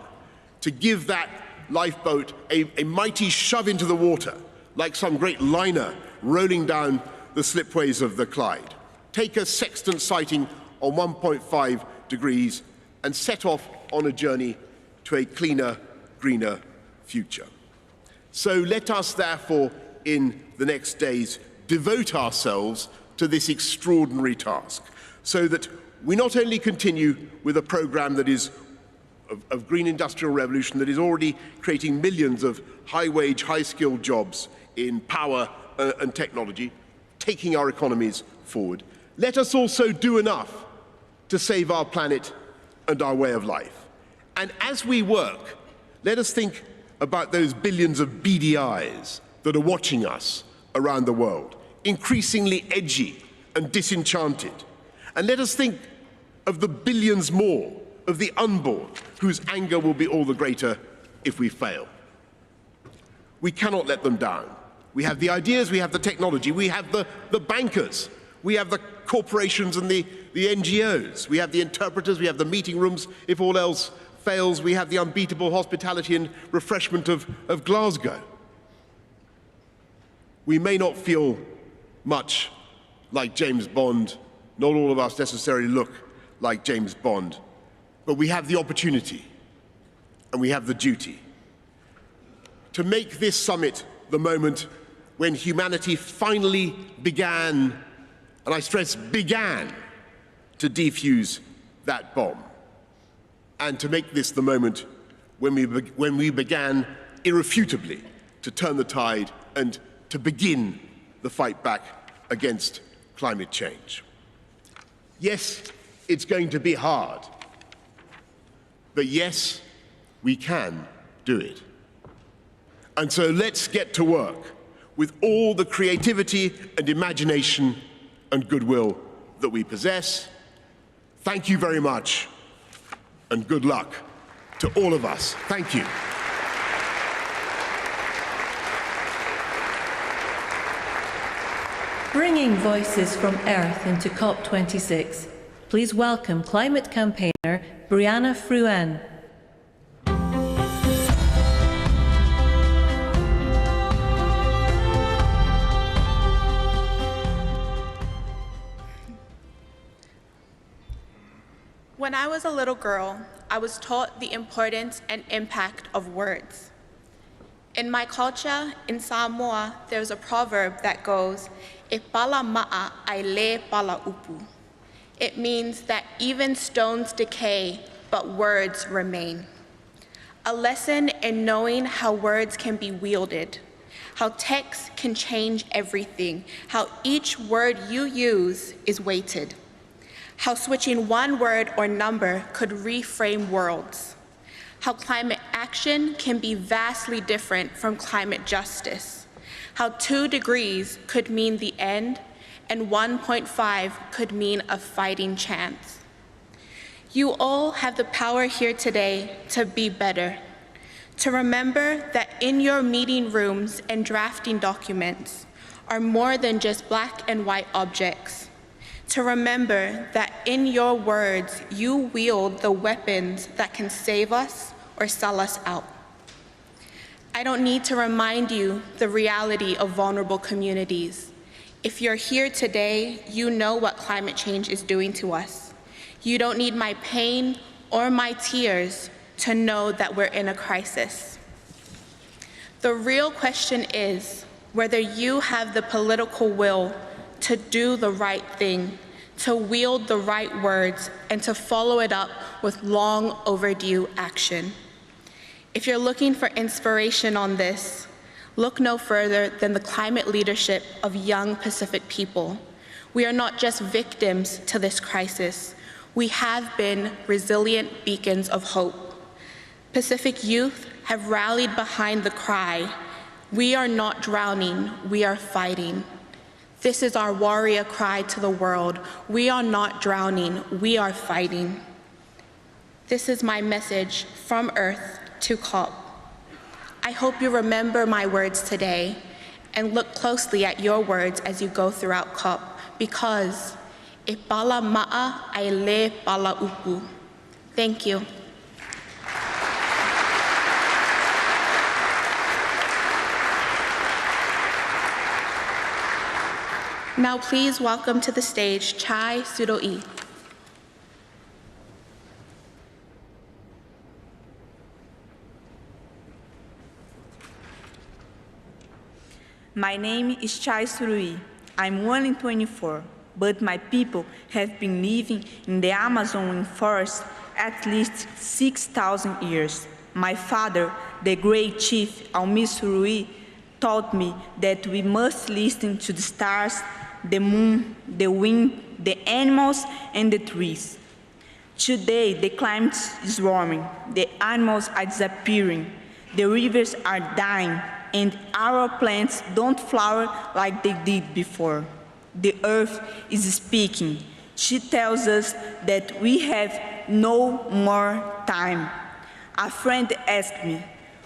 to give that lifeboat a mighty shove into the water, like some great liner rolling down the slipways of the Clyde. Take a sextant sighting on 1.5 degrees and set off on a journey to a cleaner, greener future. So let us therefore, in the next days, devote ourselves to this extraordinary task, so that we not only continue with a programme that is of green industrial revolution that is already creating millions of high-wage, high-skilled jobs in power and technology, taking our economies forward. Let us also do enough to save our planet and our way of life. And as we work, let us think about those billions of beady eyes that are watching us around the world, increasingly edgy and disenchanted. And let us think of the billions more of the unborn, whose anger will be all the greater if we fail. We cannot let them down. We have the ideas, we have the technology, we have the bankers, we have the corporations and the NGOs, we have the interpreters, we have the meeting rooms. If all else fails, we have the unbeatable hospitality and refreshment of Glasgow. We may not feel much like James Bond, not all of us necessarily look like James Bond, but we have the opportunity and we have the duty to make this summit the moment when humanity finally began, and I stress began, to defuse that bomb, and to make this the moment when we began irrefutably to turn the tide and to begin the fight back against climate change. Yes, it's going to be hard, but yes, we can do it. And so let's get to work with all the creativity and imagination and goodwill that we possess. Thank you very much, and good luck to all of us. Thank you. Bringing voices from Earth into COP26, please welcome climate campaigner Brianna Fruin. When I was a little girl, I was taught the importance and impact of words. In my culture, in Samoa, there's a proverb that goes, "E pala ma'a ai le pala upu." It means that even stones decay, but words remain. A lesson in knowing how words can be wielded, how text can change everything, how each word you use is weighted, how switching one word or number could reframe worlds, how climate action can be vastly different from climate justice, how 2 degrees could mean the end and 1.5 could mean a fighting chance. You all have the power here today to be better, to remember that in your meeting rooms and drafting documents are more than just black and white objects, to remember that in your words you wield the weapons that can save us or sell us out. I don't need to remind you the reality of vulnerable communities. If you're here today, you know what climate change is doing to us. You don't need my pain or my tears to know that we're in a crisis. The real question is whether you have the political will to do the right thing, to wield the right words, and to follow it up with long overdue action. If you're looking for inspiration on this, look no further than the climate leadership of young Pacific people. We are not just victims to this crisis. We have been resilient beacons of hope. Pacific youth have rallied behind the cry, "We are not drowning, we are fighting." This is our warrior cry to the world. We are not drowning, we are fighting. This is my message from Earth to COP. I hope you remember my words today and look closely at your words as you go throughout COP, because e pala ma'a ai le pala upu. Thank you. Now please welcome to the stage Chai Sudoi. My name is Chai Surui. I'm only 24, but my people have been living in the Amazon forest at least 6,000 years. My father, the great chief Almi Surui, taught me that we must listen to the stars, the moon, the wind, the animals, and the trees. Today, the climate is warming, the animals are disappearing, the rivers are dying, and our plants don't flower like they did before. The earth is speaking. She tells us that we have no more time. A friend asked me,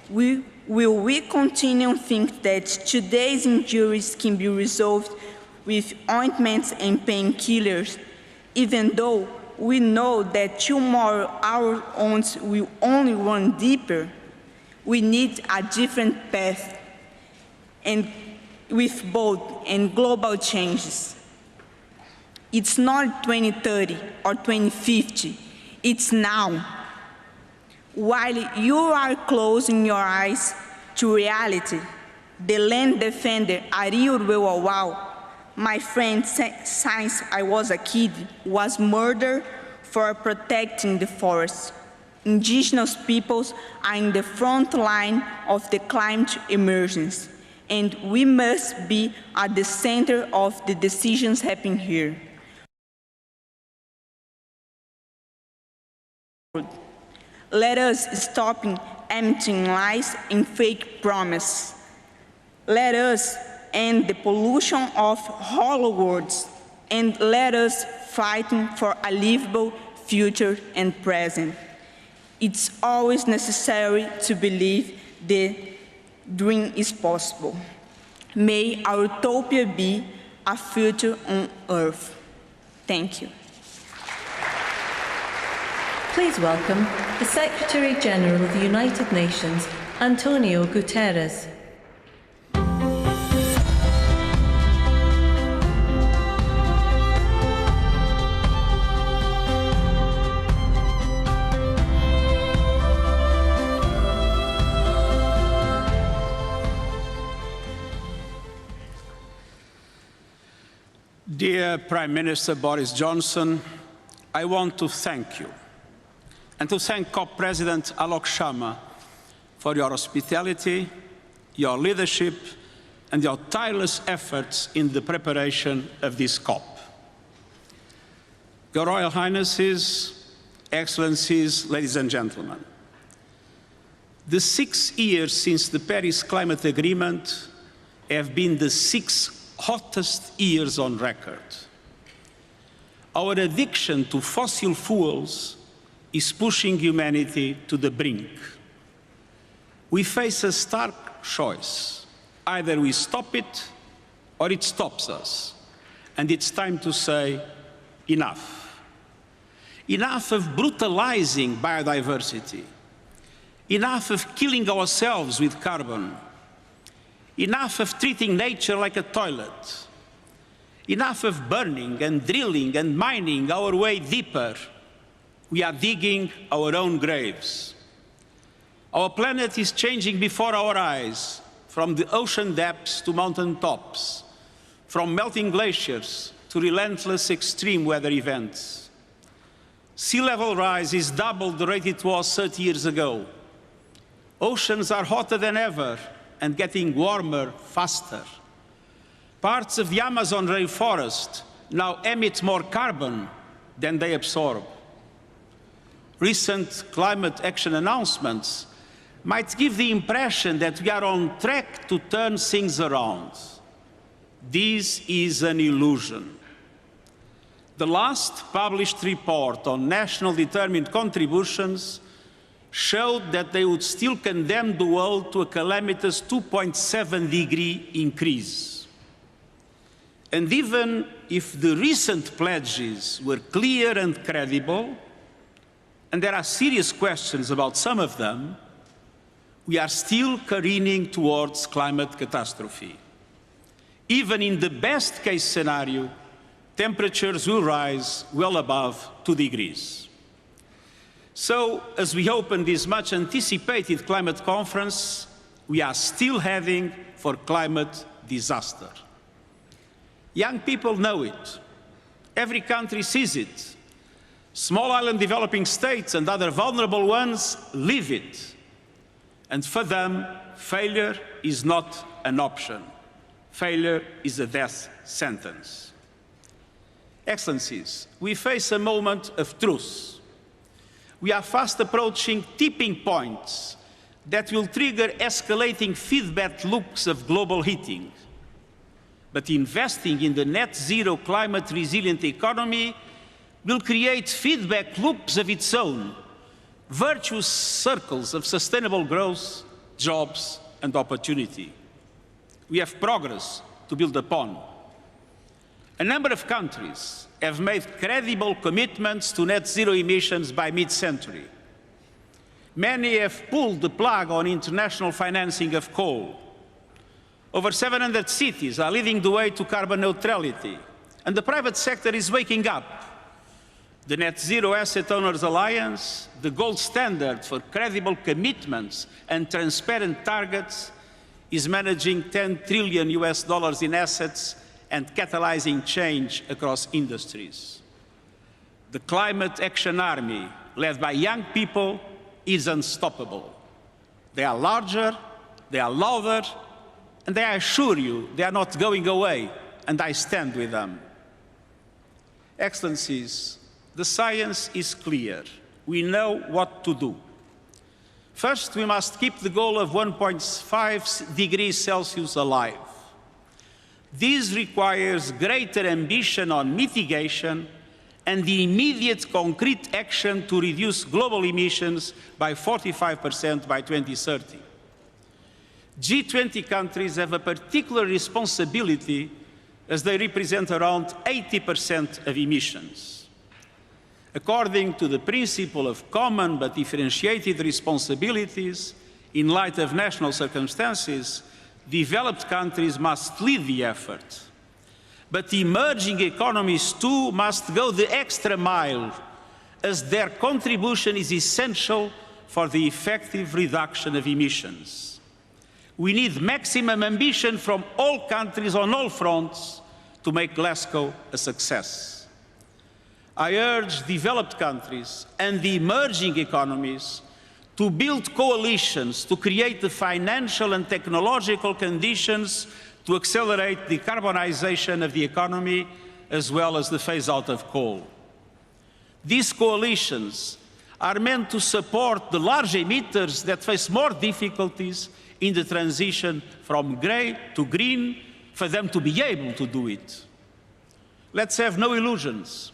will we continue to think that today's injuries can be resolved with ointments and painkillers, even though we know that tomorrow our wounds will only run deeper? We need a different path, and with bold and global changes. It's not 2030 or 2050, it's now. While you are closing your eyes to reality, the land defender Ariurwe Wawau, my friend since I was a kid, was murdered for protecting the forest. Indigenous peoples are in the front line of the climate emergence, and we must be at the center of the decisions happening here. Let us stop emptying lies and fake promises. Let us end the pollution of hollow words, and let us fight for a livable future and present. It's always necessary to believe the dream is possible. May our utopia be a future on Earth. Thank you. Please welcome the Secretary General of the United Nations, Antonio Guterres. Dear Prime Minister Boris Johnson, I want to thank you and to thank COP President Alok Sharma for your hospitality, your leadership and your tireless efforts in the preparation of this COP. Your Royal Highnesses, Excellencies, ladies and gentlemen, the 6 years since the Paris Climate Agreement have been the 6 hottest years on record. Our addiction to fossil fuels is pushing humanity to the brink. We face a stark choice. Either we stop it or it stops us. And it's time to say enough. Enough of brutalizing biodiversity. Enough of killing ourselves with carbon. Enough of treating nature like a toilet. Enough of burning and drilling and mining our way deeper. We are digging our own graves. Our planet is changing before our eyes, from the ocean depths to mountain tops, from melting glaciers to relentless extreme weather events. Sea level rise is double the rate it was 30 years ago. Oceans are hotter than ever and getting warmer faster. Parts of the Amazon rainforest now emit more carbon than they absorb. Recent climate action announcements might give the impression that we are on track to turn things around. This is an illusion. The last published report on national determined contributions showed that they would still condemn the world to a calamitous 2.7-degree increase. And even if the recent pledges were clear and credible, and there are serious questions about some of them, we are still careening towards climate catastrophe. Even in the best-case scenario, temperatures will rise well above 2 degrees. So, as we open this much-anticipated climate conference, we are still heading for climate disaster. Young people know it. Every country sees it. Small island developing states and other vulnerable ones live it. And for them, failure is not an option. Failure is a death sentence. Excellencies, we face a moment of truth. We are fast approaching tipping points that will trigger escalating feedback loops of global heating. But investing in the net zero climate resilient economy will create feedback loops of its own, virtuous circles of sustainable growth, jobs and opportunity. We have progress to build upon. A number of countries have made credible commitments to net zero emissions by mid-century. Many have pulled the plug on international financing of coal. Over 700 cities are leading the way to carbon neutrality, and the private sector is waking up. The Net Zero Asset Owners Alliance, the gold standard for credible commitments and transparent targets, is managing $10 trillion in assets and catalyzing change across industries. The Climate Action Army, led by young people, is unstoppable. They are larger, they are louder, and I assure you, they are not going away, and I stand with them. Excellencies, the science is clear. We know what to do. First, we must keep the goal of 1.5 degrees Celsius alive. This requires greater ambition on mitigation and the immediate concrete action to reduce global emissions by 45% by 2030. G20 countries have a particular responsibility as they represent around 80% of emissions. According to the principle of common but differentiated responsibilities, in light of national circumstances, developed countries must lead the effort. But emerging economies too must go the extra mile, as their contribution is essential for the effective reduction of emissions. We need maximum ambition from all countries on all fronts to make Glasgow a success. I urge developed countries and the emerging economies to build coalitions to create the financial and technological conditions to accelerate the decarbonization of the economy as well as the phase-out of coal. These coalitions are meant to support the large emitters that face more difficulties in the transition from grey to green, for them to be able to do it. Let's have no illusions.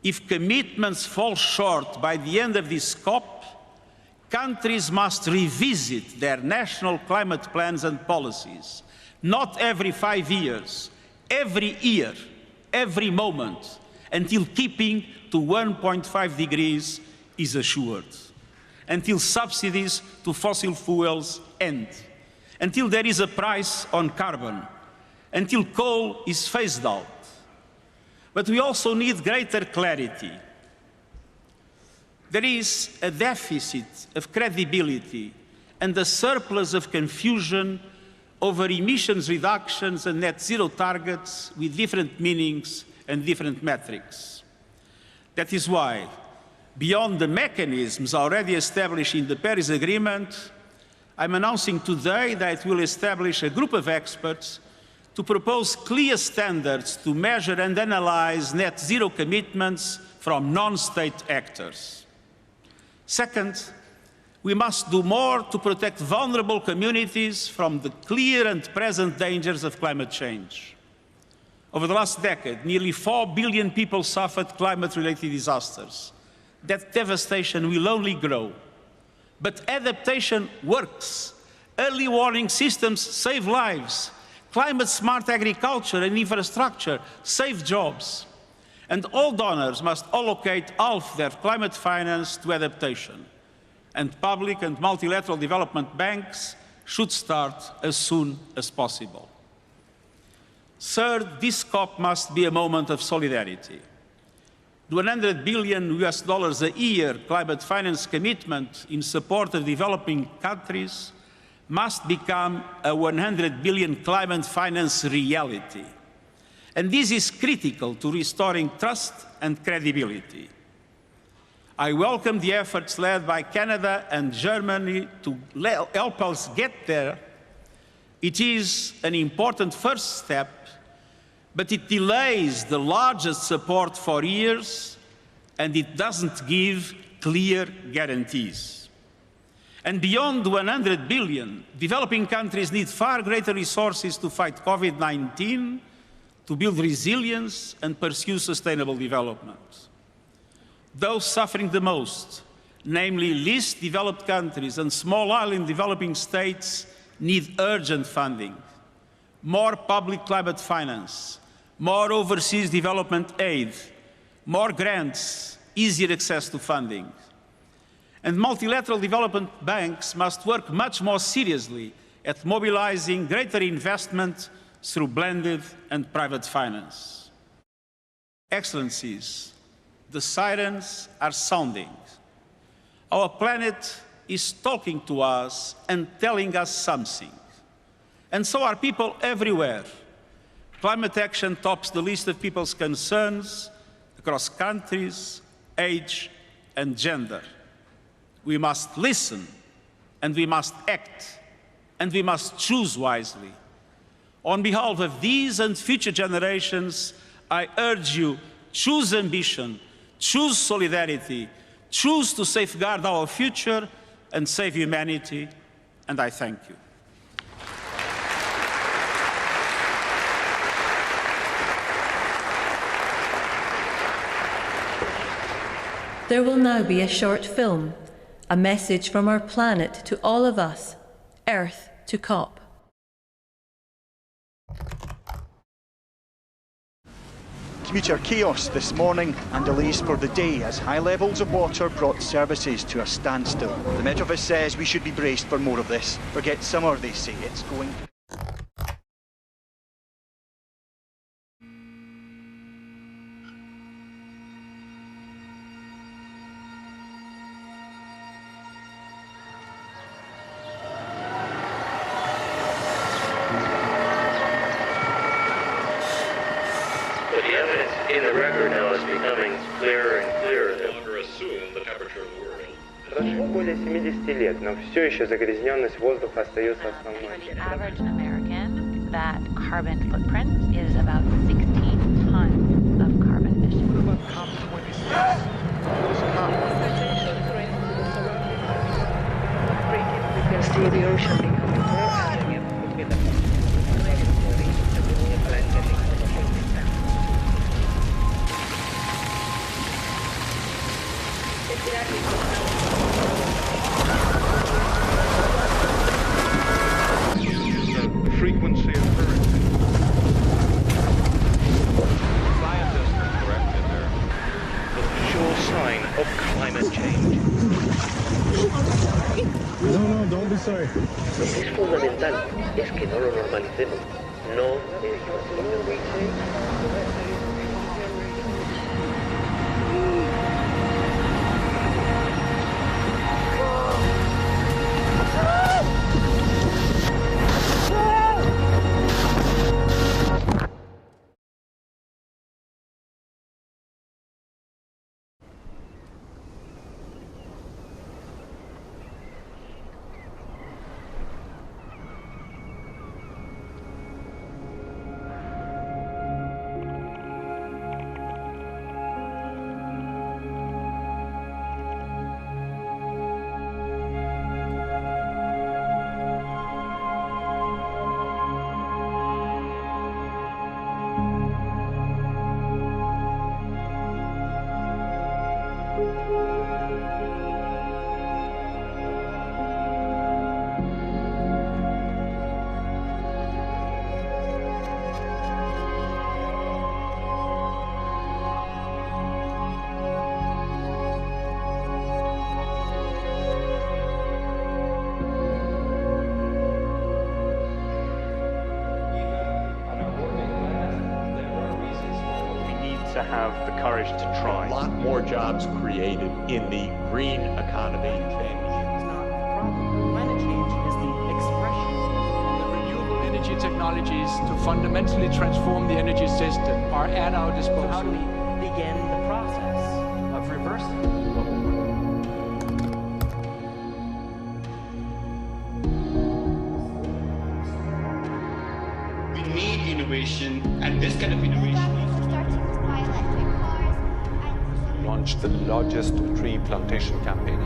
If commitments fall short by the end of this COP, countries must revisit their national climate plans and policies, not every 5 years, every year, every moment, until keeping to 1.5 degrees is assured, until subsidies to fossil fuels end, until there is a price on carbon, until coal is phased out. But we also need greater clarity. There is a deficit of credibility and a surplus of confusion over emissions reductions and net zero targets with different meanings and different metrics. That is why, beyond the mechanisms already established in the Paris Agreement, I'm announcing today that it will establish a group of experts to propose clear standards to measure and analyze net zero commitments from non-state actors. Second, we must do more to protect vulnerable communities from the clear and present dangers of climate change. Over the last decade, nearly 4 billion people suffered climate-related disasters. That devastation will only grow. But adaptation works. Early warning systems save lives. Climate-smart agriculture and infrastructure save jobs. And all donors must allocate half their climate finance to adaptation. And public and multilateral development banks should start as soon as possible. Third, this COP must be a moment of solidarity. The $100 billion a year climate finance commitment in support of developing countries must become a 100 billion climate finance reality. And this is critical to restoring trust and credibility. I welcome the efforts led by Canada and Germany to help us get there. It is an important first step, but it delays the largest support for years, and it doesn't give clear guarantees. And beyond the 100 billion, developing countries need far greater resources to fight COVID-19, to build resilience and pursue sustainable development. Those suffering the most, namely least developed countries and small island developing states, need urgent funding, more public climate finance, more overseas development aid, more grants, easier access to funding. And multilateral development banks must work much more seriously at mobilizing greater investment through blended and private finance. Excellencies, the sirens are sounding. Our planet is talking to us and telling us something. And so are people everywhere. Climate action tops the list of people's concerns across countries, age, and gender. We must listen, and we must act, and we must choose wisely. On behalf of these and future generations, I urge you, choose ambition, choose solidarity, choose to safeguard our future and save humanity, and I thank you. There will now be a short film, a message from our planet to all of us, Earth to COP. Commuter chaos this morning and delays for the day as high levels of water brought services to a standstill. The Met Office says we should be braced for more of this. Forget summer, they say. It's going... Прошло более 70 лет, но все еще загрязненность воздуха остается основной. The average American, that carbon footprint is about 16 tons of carbon emissions. What about COP26? We can see the ocean becoming worse. The frequency of hurricanes. Scientists have corrected there. The sure sign of climate change. No, don't be sorry. Lo que es fundamental es que no lo normalicemos. No es To have the courage to try. A lot more jobs created in the green economy. Climate change is the expression. The renewable energy technologies to fundamentally transform the energy system are at our disposal. So how do we begin the process of reversing global warming? We need innovation, and this kind of innovation. Launched the largest tree plantation campaign.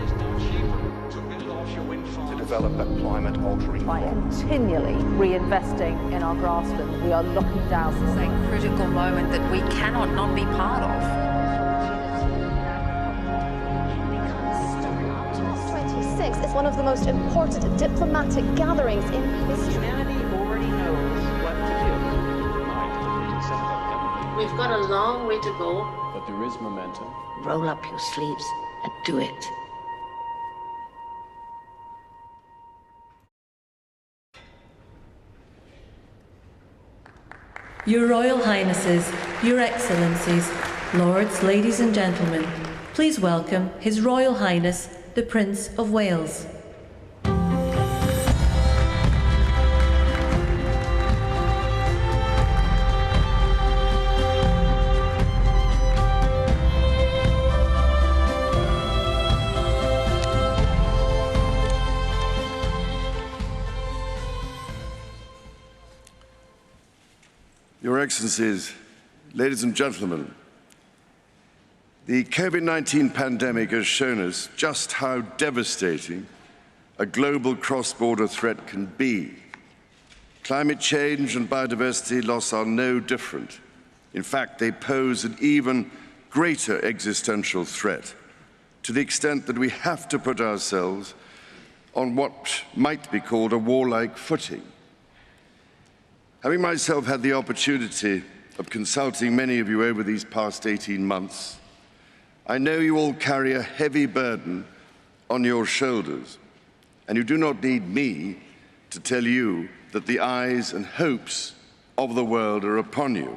to develop a climate-altering by continually reinvesting in our grassland. We are looking down. This is a critical moment that we cannot not be part of. COP26 is one of the most important diplomatic gatherings in history. Humanity already knows what to do. We've got a long way to go. But there is momentum. Roll up your sleeves and do it. Your Royal Highnesses, Your Excellencies, Lords, Ladies and Gentlemen, please welcome His Royal Highness, the Prince of Wales. Your Excellencies, ladies and gentlemen, the COVID-19 pandemic has shown us just how devastating a global cross-border threat can be. Climate change and biodiversity loss are no different. In fact, they pose an even greater existential threat, to the extent that we have to put ourselves on what might be called a warlike footing. Having myself had the opportunity of consulting many of you over these past 18 months, I know you all carry a heavy burden on your shoulders, and you do not need me to tell you that the eyes and hopes of the world are upon you,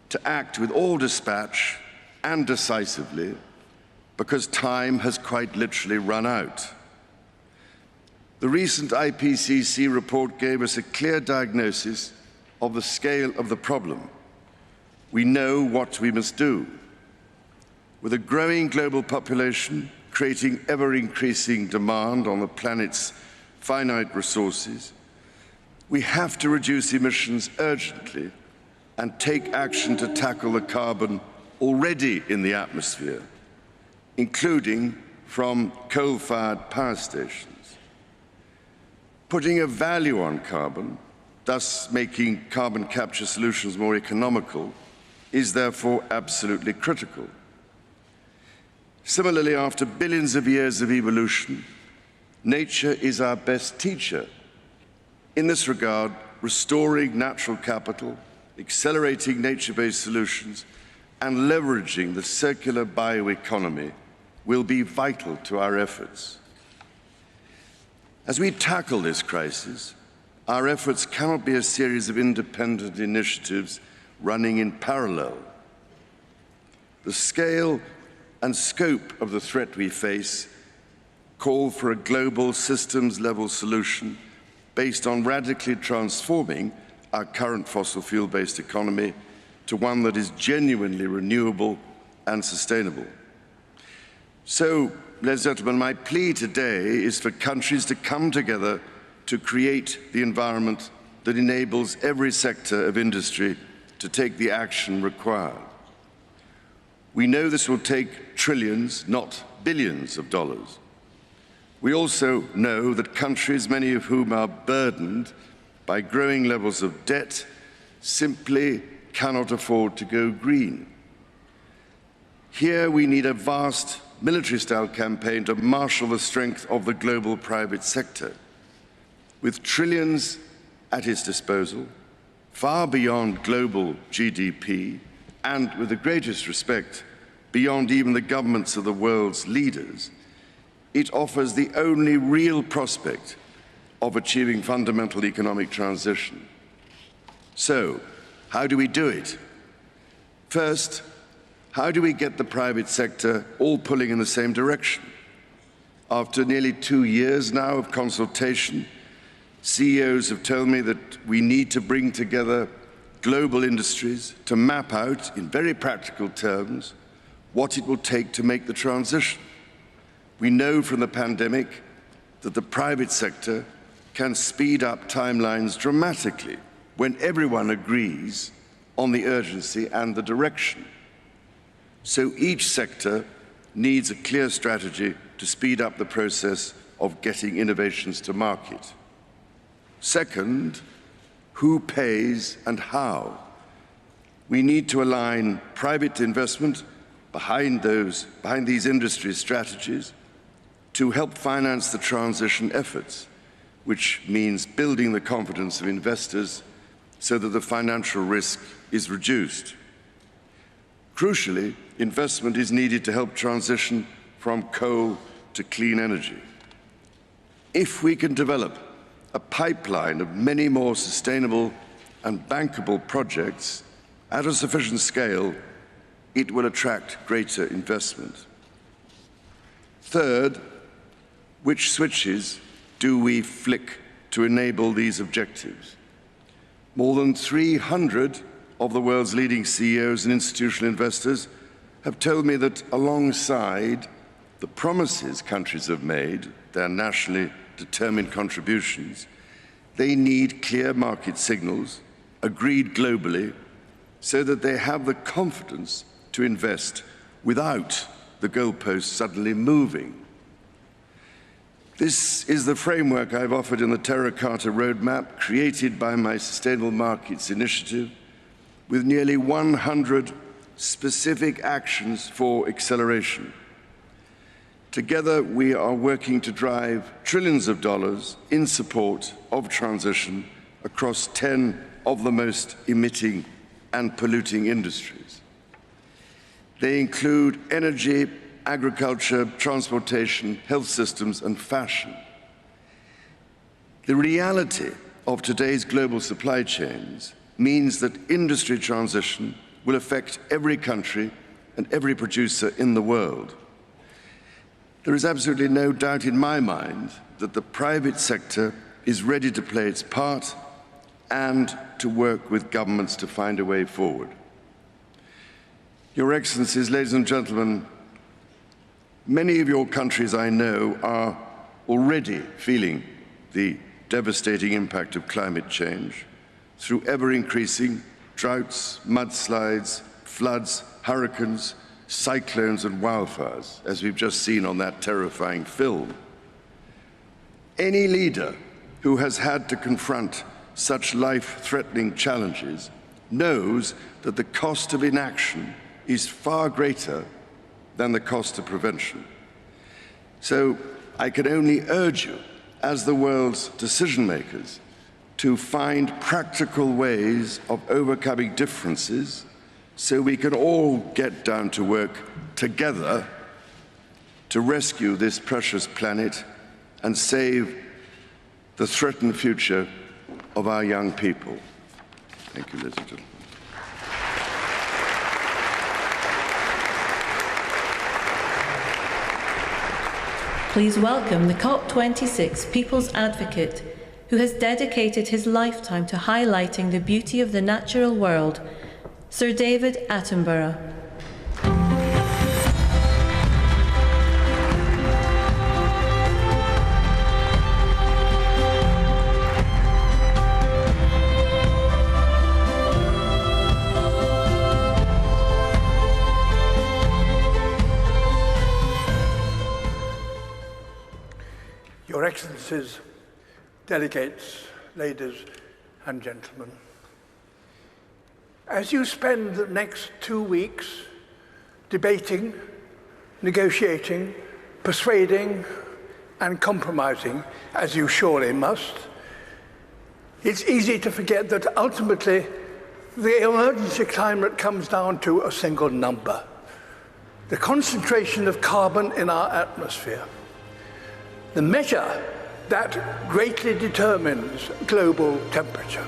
to act with all dispatch and decisively, because time has quite literally run out. The recent IPCC report gave us a clear diagnosis of the scale of the problem. We know what we must do. With a growing global population, creating ever-increasing demand on the planet's finite resources, we have to reduce emissions urgently and take action to tackle the carbon already in the atmosphere, including from coal-fired power stations. Putting a value on carbon, thus making carbon capture solutions more economical, is therefore absolutely critical. Similarly, after billions of years of evolution, nature is our best teacher. In this regard, restoring natural capital, accelerating nature-based solutions, and leveraging the circular bioeconomy will be vital to our efforts. As we tackle this crisis, our efforts cannot be a series of independent initiatives running in parallel. The scale and scope of the threat we face call for a global systems-level solution based on radically transforming our current fossil fuel-based economy to one that is genuinely renewable and sustainable. So, ladies and gentlemen, my plea today is for countries to come together to create the environment that enables every sector of industry to take the action required. We know this will take trillions, not billions of dollars. We also know that countries, many of whom are burdened by growing levels of debt, simply cannot afford to go green. Here we need a vast military-style campaign to marshal the strength of the global private sector. With trillions at its disposal, far beyond global GDP, and with the greatest respect, beyond even the governments of the world's leaders, it offers the only real prospect of achieving fundamental economic transition. So, how do we do it? First, how do we get the private sector all pulling in the same direction? After nearly 2 years now of consultation, CEOs have told me that we need to bring together global industries to map out, in very practical terms, what it will take to make the transition. We know from the pandemic that the private sector can speed up timelines dramatically when everyone agrees on the urgency and the direction. So each sector needs a clear strategy to speed up the process of getting innovations to market. Second, who pays and how? We need to align private investment behind these industry strategies to help finance the transition efforts, which means building the confidence of investors so that the financial risk is reduced. Crucially, investment is needed to help transition from coal to clean energy. If we can develop a pipeline of many more sustainable and bankable projects at a sufficient scale, it will attract greater investment. Third, which switches do we flick to enable these objectives? More than 300 of the world's leading CEOs and institutional investors have told me that alongside the promises countries have made, their nationally determined contributions, they need clear market signals, agreed globally, so that they have the confidence to invest without the goalposts suddenly moving. This is the framework I've offered in the Terracotta Roadmap, created by my Sustainable Markets Initiative, with nearly 100 specific actions for acceleration. Together, we are working to drive trillions of dollars in support of transition across 10 of the most emitting and polluting industries. They include energy, agriculture, transportation, health systems, and fashion. The reality of today's global supply chains means that industry transition will affect every country and every producer in the world. There is absolutely no doubt in my mind that the private sector is ready to play its part and to work with governments to find a way forward. Your Excellencies, ladies and gentlemen, Many of your countries, I know, are already feeling the devastating impact of climate change through ever-increasing droughts, mudslides, floods, hurricanes, cyclones and wildfires, as we've just seen on that terrifying film. Any leader who has had to confront such life-threatening challenges knows that the cost of inaction is far greater than the cost of prevention. So I can only urge you, as the world's decision makers, to find practical ways of overcoming differences so we can all get down to work together to rescue this precious planet and save the threatened future of our young people. Thank you, ladies and gentlemen. Please welcome the COP26 People's Advocate, who has dedicated his lifetime to highlighting the beauty of the natural world, Sir David Attenborough. Your Excellencies, delegates, ladies and gentlemen, as you spend the next 2 weeks debating, negotiating, persuading and compromising, as you surely must, it's easy to forget that ultimately the emergency climate comes down to a single number: the concentration of carbon in our atmosphere. The measure that greatly determines global temperature.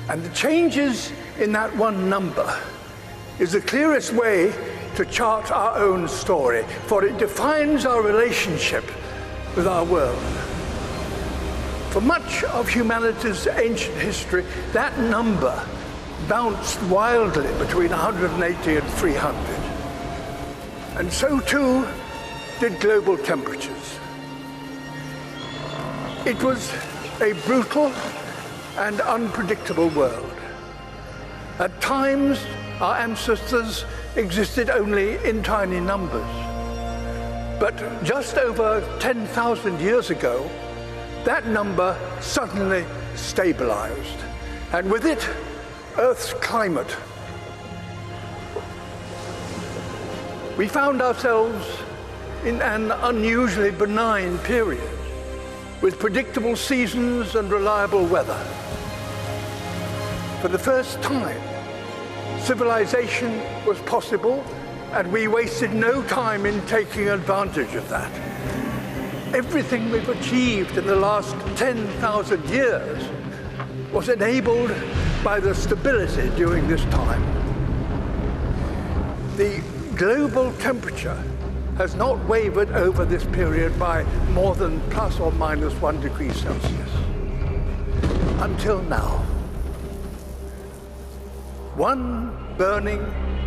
And the changes in that one number is the clearest way to chart our own story, for it defines our relationship with our world. For much of humanity's ancient history, that number bounced wildly between 180 and 300. And so too did global temperatures. It was a brutal and unpredictable world. At times, our ancestors existed only in tiny numbers. But just over 10,000 years ago, that number suddenly stabilized, and with it, Earth's climate. We found ourselves in an unusually benign period, with predictable seasons and reliable weather. For the first time, civilization was possible, and we wasted no time in taking advantage of that. Everything we've achieved in the last 10,000 years was enabled by the stability during this time. The global temperature has not wavered over this period by more than plus or minus 1 degree Celsius. Until now. Our burning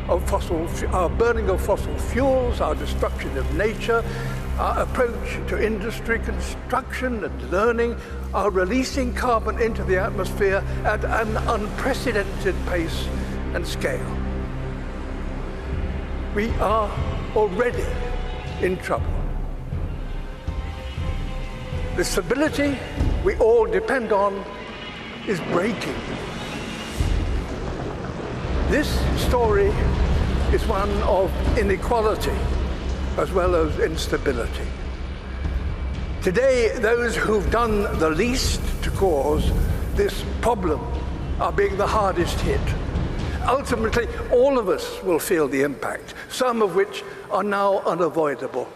of fossil fuels, our destruction of nature, our approach to industry, construction and learning are releasing carbon into the atmosphere at an unprecedented pace and scale. We are already in trouble. The stability we all depend on is breaking. This story is one of inequality as well as instability. Today, those who've done the least to cause this problem are being the hardest hit. Ultimately, all of us will feel the impact, some of which are now unavoidable.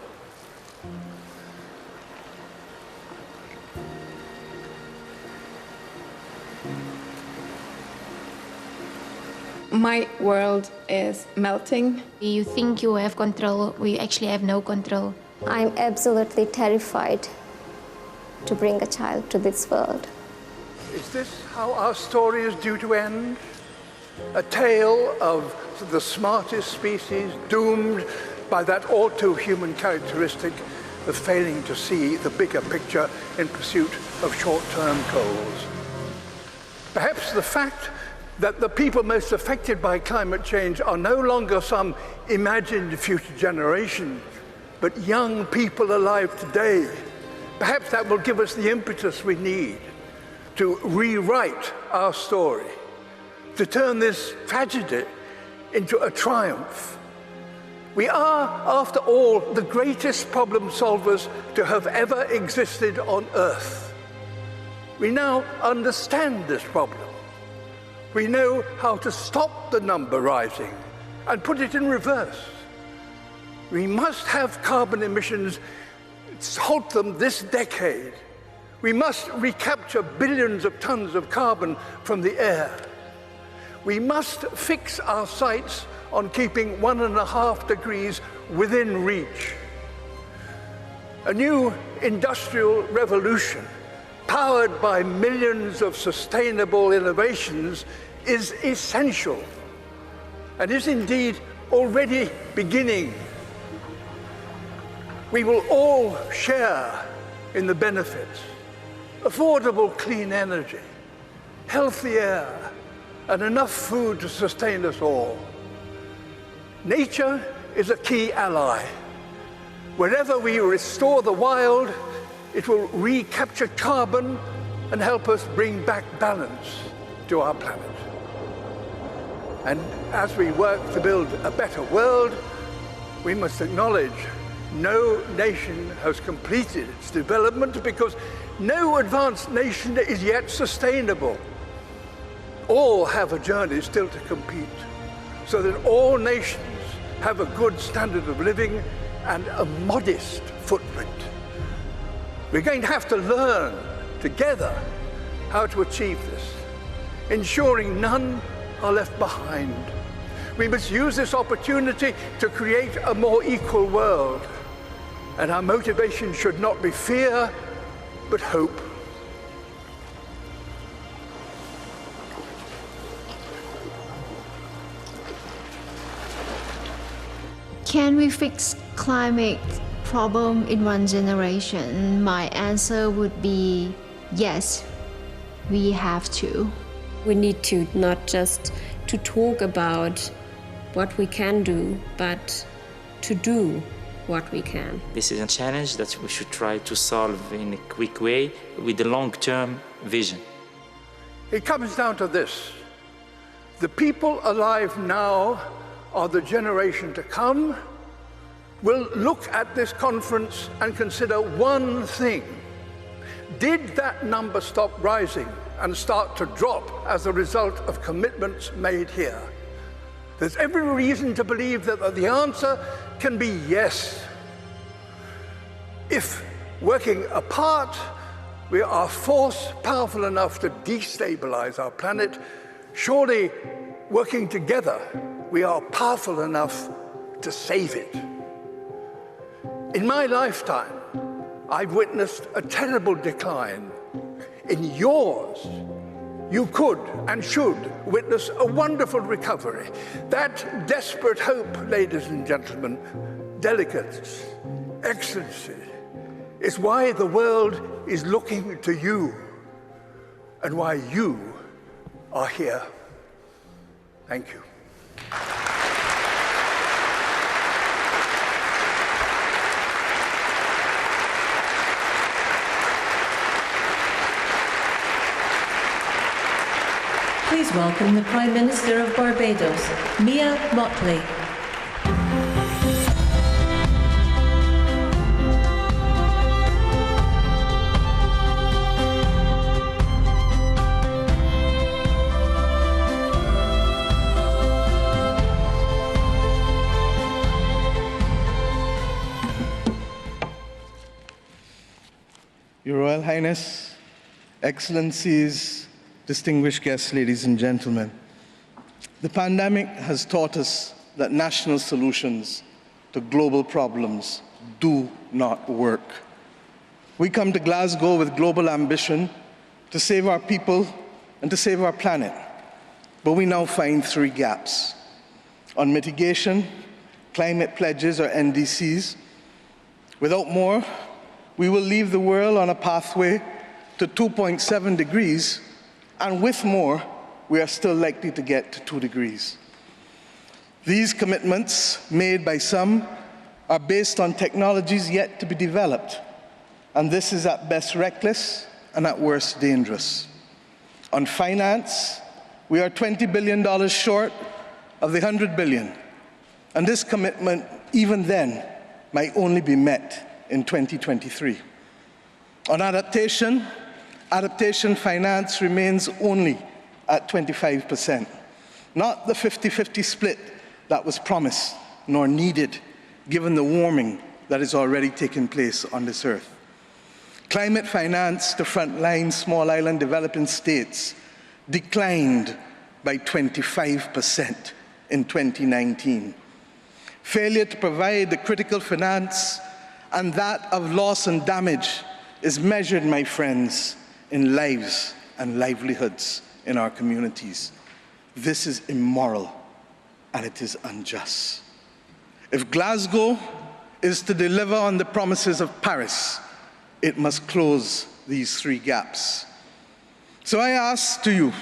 My world is melting. You think you have control, we actually have no control. I'm absolutely terrified to bring a child to this world. Is this how our story is due to end? A tale of the smartest species doomed by that all-too-human characteristic of failing to see the bigger picture in pursuit of short-term goals. Perhaps the fact that the people most affected by climate change are no longer some imagined future generation, but young people alive today, perhaps that will give us the impetus we need to rewrite our story, to turn this tragedy into a triumph. We are, after all, the greatest problem solvers to have ever existed on Earth. We now understand this problem. We know how to stop the number rising and put it in reverse. We must have carbon emissions, halt them this decade. We must recapture billions of tons of carbon from the air. We must fix our sights on keeping 1.5 degrees within reach. A new industrial revolution, powered by millions of sustainable innovations, is essential and is indeed already beginning. We will all share in the benefits: affordable clean energy, healthy air, and enough food to sustain us all. Nature is a key ally. Wherever we restore the wild, it will recapture carbon and help us bring back balance to our planet. And as we work to build a better world, we must acknowledge no nation has completed its development because no advanced nation is yet sustainable. All have a journey still to complete, so that all nations have a good standard of living and a modest footprint. We're going to have to learn together how to achieve this, ensuring none are left behind. We must use this opportunity to create a more equal world, and our motivation should not be fear, but hope. Can we fix climate problem in one generation? My answer would be yes, we have to. We need to not just to talk about what we can do, but to do what we can. This is a challenge that we should try to solve in a quick way with a long-term vision. It comes down to this: the people alive now are the generation to come, will look at this conference and consider one thing. Did that number stop rising and start to drop as a result of commitments made here? There's every reason to believe that the answer can be yes. If working apart, we are force powerful enough to destabilize our planet, surely working together, we are powerful enough to save it. In my lifetime, I've witnessed a terrible decline. In yours, you could and should witness a wonderful recovery. That desperate hope, ladies and gentlemen, delegates, excellency, is why the world is looking to you and why you are here. Thank you. Please welcome the Prime Minister of Barbados, Mia Mottley. Your Royal Highness, Excellencies, distinguished guests, ladies and gentlemen, the pandemic has taught us that national solutions to global problems do not work. We come to Glasgow with global ambition to save our people and to save our planet, but we now find three gaps: on mitigation, climate pledges or NDCs. Without more, we will leave the world on a pathway to 2.7 degrees, and with more, we are still likely to get to 2 degrees. These commitments made by some are based on technologies yet to be developed, and this is at best reckless and at worst dangerous. On finance, we are $20 billion short of the $100 billion, and this commitment, even then, might only be met in 2023. On adaptation finance remains only at 25%, not the 50-50 split that was promised nor needed given the warming that is already taking place on this earth. Climate finance to frontline small island developing states declined by 25% in 2019. Failure to provide the critical finance and that of loss and damage is measured, my friends, in lives and livelihoods in our communities. This is immoral and it is unjust. If Glasgow is to deliver on the promises of Paris, it must close these 3 gaps. So I ask to you,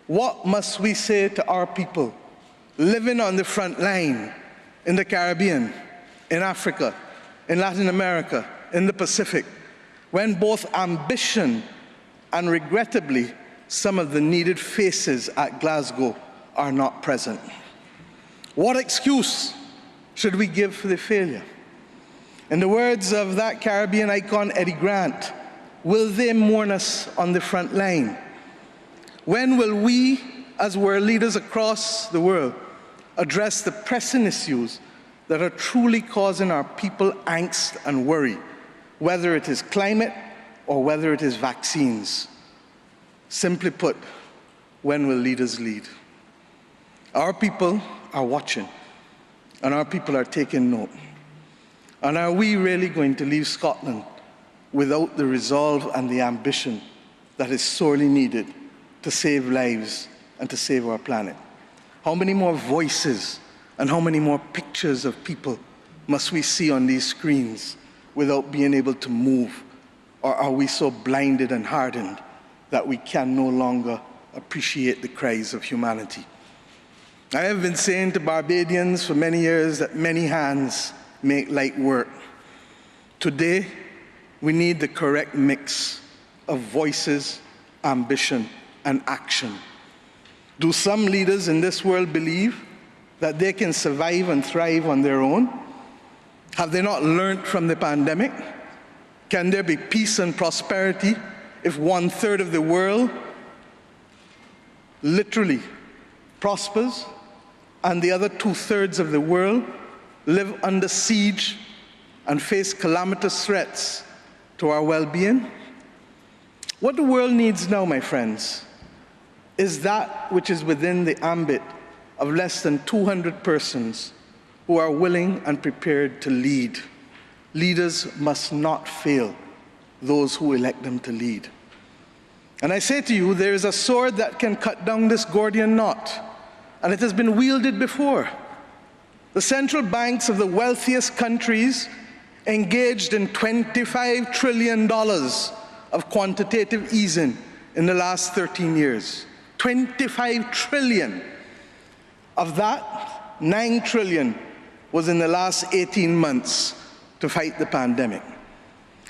what must we say to our people living on the front line in the Caribbean, in Africa, in Latin America, in the Pacific, when both ambition and regrettably some of the needed faces at Glasgow are not present? What excuse should we give for the failure? In the words of that Caribbean icon, Eddie Grant, will they mourn us on the front line? When will we, as world leaders across the world, address the pressing issues that are truly causing our people angst and worry, whether it is climate or whether it is vaccines? Simply put, when will leaders lead? Our people are watching, and our people are taking note. And are we really going to leave Scotland without the resolve and the ambition that is sorely needed to save lives and to save our planet? How many more voices and how many more pictures of people must we see on these screens without being able to move? Or are we so blinded and hardened that we can no longer appreciate the cries of humanity? I have been saying to Barbadians for many years that many hands make light work. Today, we need the correct mix of voices, ambition, and action. Do some leaders in this world believe that they can survive and thrive on their own? Have they not learned from the pandemic? Can there be peace and prosperity if 1/3 of the world literally prospers and the other 2/3 of the world live under siege and face calamitous threats to our well-being? What the world needs now, my friends, is that which is within the ambit of less than 200 persons who are willing and prepared to lead. Leaders must not fail those who elect them to lead. And I say to you, there is a sword that can cut down this Gordian knot, and it has been wielded before. The central banks of the wealthiest countries engaged in $25 trillion of quantitative easing in the last 13 years. 25 trillion. Of that, 9 trillion was in the last 18 months to fight the pandemic.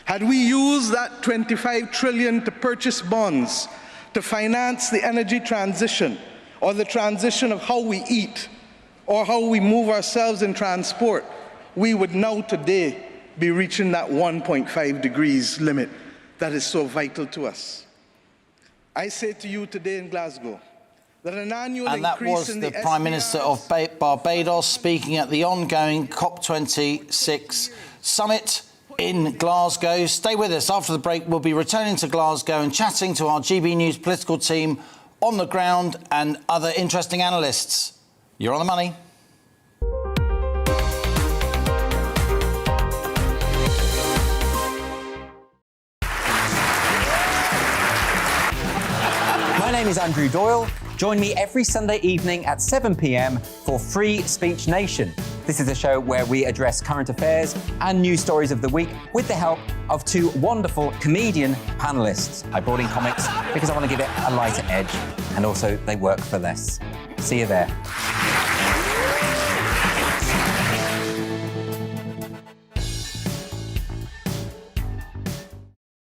Had we used that 25 trillion to purchase bonds, to finance the energy transition, or the transition of how we eat, or how we move ourselves in transport, we would now today be reaching that 1.5 degrees limit that is so vital to us. I say to you today in Glasgow that an annual and that was the Prime Minister of Barbados speaking at the ongoing COP26 summit in Glasgow. Stay with us. After the break, we'll be returning to Glasgow and chatting to our GB News political team on the ground and other interesting analysts. You're on the money. My name is Andrew Doyle. Join me every Sunday evening at 7 p.m. for Free Speech Nation, This is a show where we address current affairs and news stories of the week with the help of two wonderful comedian panellists. I brought in comics because I want to give it a lighter edge, and also they work for less. See you there.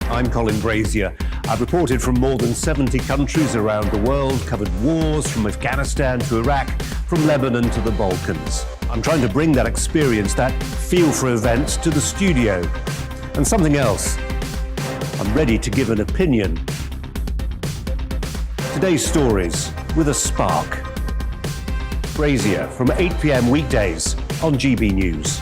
I'm Colin Brazier. I've reported from more than 70 countries around the world, covered wars from Afghanistan to Iraq, from Lebanon to the Balkans. I'm trying to bring that experience, that feel for events, to the studio. And something else, I'm ready to give an opinion. Today's stories with a spark. Brazier from 8 p.m. weekdays on GB News.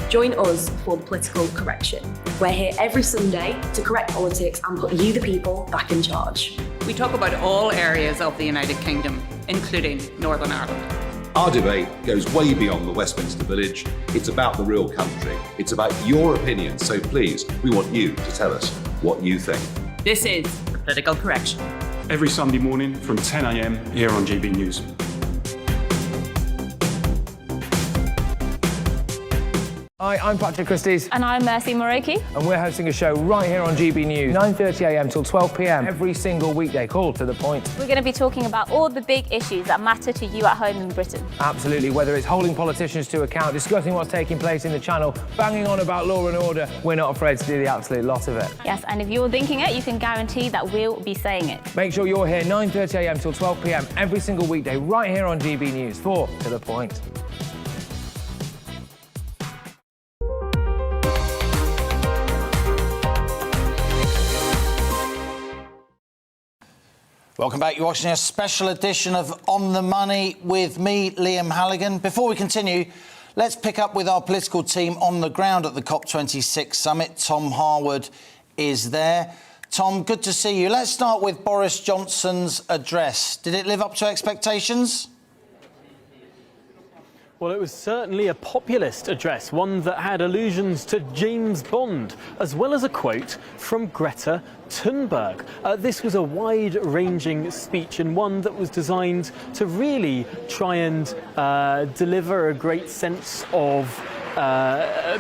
Join us for the Political Correction. We're here every Sunday to correct politics and put you, the people, back in charge. We talk about all areas of the United Kingdom, including Northern Ireland. Our debate goes way beyond the Westminster Village. It's about the real country. It's about your opinion. So please, we want you to tell us what you think. This is the Political Correction. Every Sunday morning from 10 a.m. here on GB News. Hi, I'm Patrick Christie's. And I'm Mercy Moroki. And we're hosting a show right here on GB News, 9:30 a.m. till 12 p.m. every single weekday. Call to the point. We're going to be talking about all the big issues that matter to you at home in Britain. Absolutely, whether it's holding politicians to account, discussing what's taking place in the Channel, banging on about law and order, we're not afraid to do the absolute lot of it. Yes, and if you're thinking it, you can guarantee that we'll be saying it. Make sure you're here 9:30 a.m. till 12 p.m. every single weekday right here on GB News for To The Point. Welcome back. You're watching a special edition of On the Money with me, Liam Halligan. Before we continue, let's pick up with our political team on the ground at the COP26 summit. Tom Harwood is there. Tom, good to see you. Let's start with Boris Johnson's address. Did it live up to expectations? Well, it was certainly a populist address, one that had allusions to James Bond, as well as a quote from Greta Thunberg. This was a wide-ranging speech and one that was designed to really try and deliver a great sense of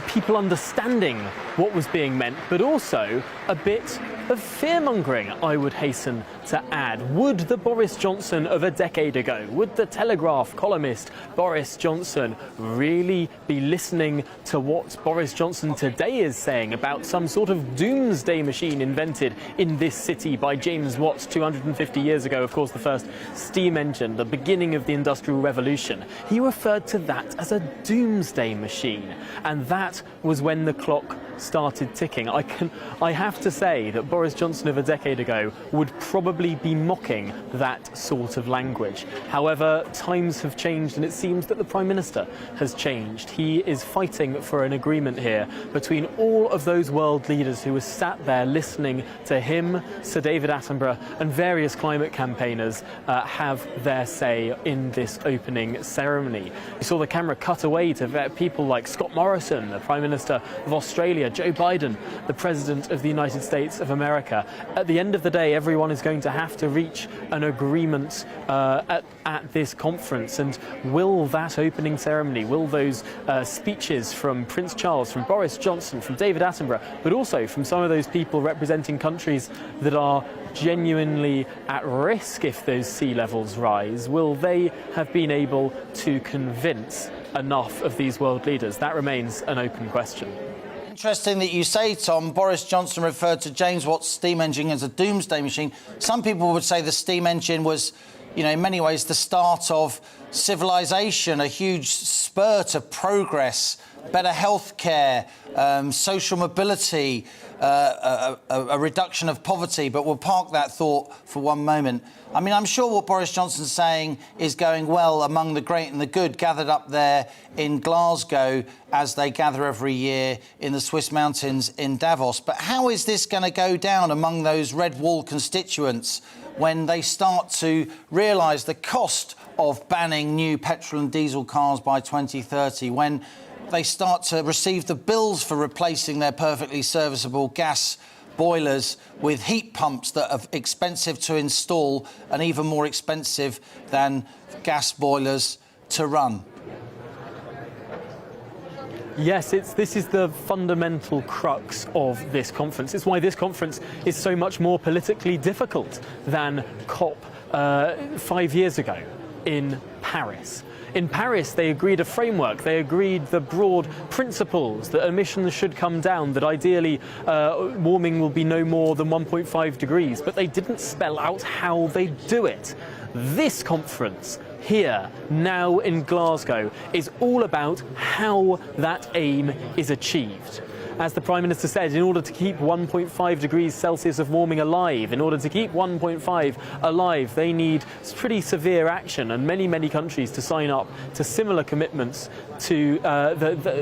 people understanding what was being meant, but also a bit of fear-mongering, I would hasten to add. Would the Boris Johnson of a decade ago, would the Telegraph columnist Boris Johnson really be listening to what Boris Johnson today is saying about some sort of doomsday machine invented in this city by James Watt 250 years ago, of course the first steam engine, the beginning of the Industrial Revolution? He referred to that as a doomsday machine, and that was when the clock started ticking. I have to say that Boris Johnson of a decade ago would probably be mocking that sort of language. However, times have changed, and it seems that the Prime Minister has changed. He is fighting for an agreement here between all of those world leaders who were sat there listening to him, Sir David Attenborough, and various climate campaigners have their say in this opening ceremony. You saw the camera cut away to people like Scott Morrison, the Prime Minister of Australia, Joe Biden, the President of the United States of America. At the end of the day, everyone is going to have to reach an agreement at this conference. And will that opening ceremony, will those speeches from Prince Charles, from Boris Johnson, from David Attenborough, but also from some of those people representing countries that are genuinely at risk if those sea levels rise, will they have been able to convince enough of these world leaders? That remains an open question. Interesting that you say, Tom, Boris Johnson referred to James Watt's steam engine as a doomsday machine. Some people would say the steam engine was, you know, in many ways the start of civilization, a huge spur to progress, better healthcare, social mobility, a reduction of poverty. But we'll park that thought for one moment. I mean, I'm sure what Boris Johnson's saying is going well among the great and the good gathered up there in Glasgow as they gather every year in the Swiss mountains in Davos. But how is this going to go down among those red wall constituents when they start to realise the cost of banning new petrol and diesel cars by 2030, when they start to receive the bills for replacing their perfectly serviceable gas boilers with heat pumps that are expensive to install and even more expensive than gas boilers to run. Yes, this is the fundamental crux of this conference. It's why this conference is so much more politically difficult than COP 5 years ago in Paris. In Paris, they agreed a framework. They agreed the broad principles that emissions should come down, that ideally warming will be no more than 1.5 degrees, but they didn't spell out how they do it. This conference here, now in Glasgow, is all about how that aim is achieved. As the Prime Minister said, in order to keep 1.5 degrees Celsius of warming alive, in order to keep 1.5 alive, they need pretty severe action, and many countries to sign up to similar commitments to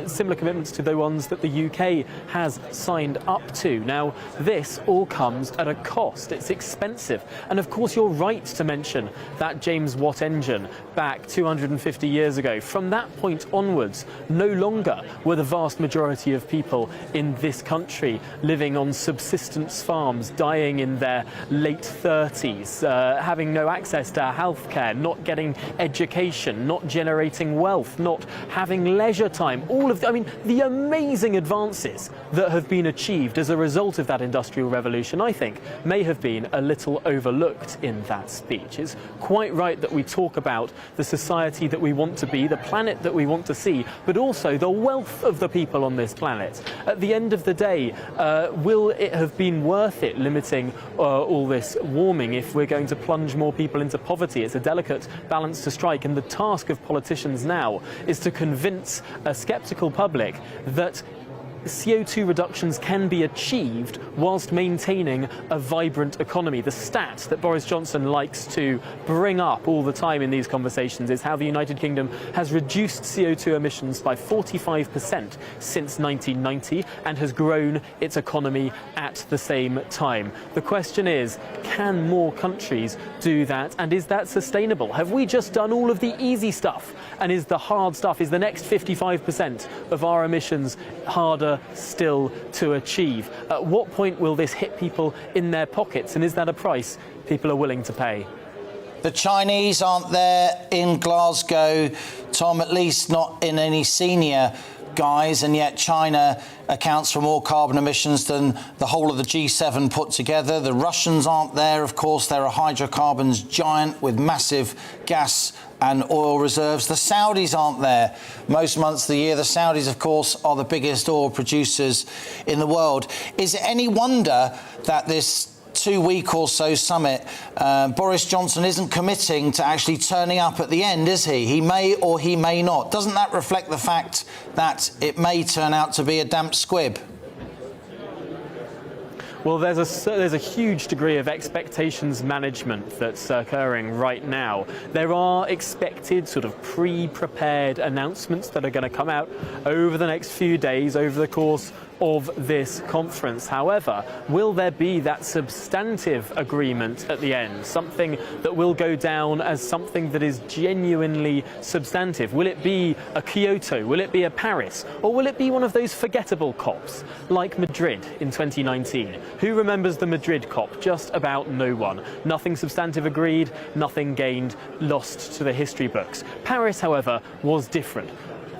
similar commitments to the ones that the UK has signed up to. Now, this all comes at a cost. It's expensive, and of course, you're right to mention that James Watt engine back 250 years ago. From that point onwards, no longer were the vast majority of people in this country living on subsistence farms, dying in their late 30s, having no access to healthcare, not getting education, not generating wealth, not having leisure time. All of the amazing advances that have been achieved as a result of that industrial revolution, I think, may have been a little overlooked in that speech. It's quite right that we talk about the society that we want to be, the planet that we want to see, but also the wealth of the people on this planet. At the end of the day, will it have been worth it limiting all this warming if we're going to plunge more people into poverty? It's a delicate balance to strike, and the task of politicians now is to convince a sceptical public that CO2 reductions can be achieved whilst maintaining a vibrant economy. The stat that Boris Johnson likes to bring up all the time in these conversations is how the United Kingdom has reduced CO2 emissions by 45% since 1990 and has grown its economy at the same time. The question is, can more countries do that, and is that sustainable? Have we just done all of the easy stuff, and is the hard stuff, is the next 55% of our emissions harder still to achieve? At what point will this hit people in their pockets, and is that a price people are willing to pay? The Chinese aren't there in Glasgow, Tom, at least not in any senior guise, and yet China accounts for more carbon emissions than the whole of the G7 put together. The Russians aren't there, of course. They're a hydrocarbons giant with massive gas and oil reserves. The Saudis aren't there most months of the year. The Saudis, of course, are the biggest oil producers in the world. Is it any wonder that this 2-week or so summit, Boris Johnson isn't committing to actually turning up at the end, is he? He may or he may not. Doesn't that reflect the fact that it may turn out to be a damp squib? Well, there's a huge degree of expectations management that's occurring right now. There are expected sort of pre-prepared announcements that are going to come out over the next few days, over the course of this conference. However, will there be that substantive agreement at the end, something that will go down as something that is genuinely substantive? Will it be a Kyoto? Will it be a Paris? Or will it be one of those forgettable COPs like Madrid in 2019? Who remembers the Madrid COP? Just about no one. Nothing substantive agreed, nothing gained, lost to the history books. Paris, however, was different.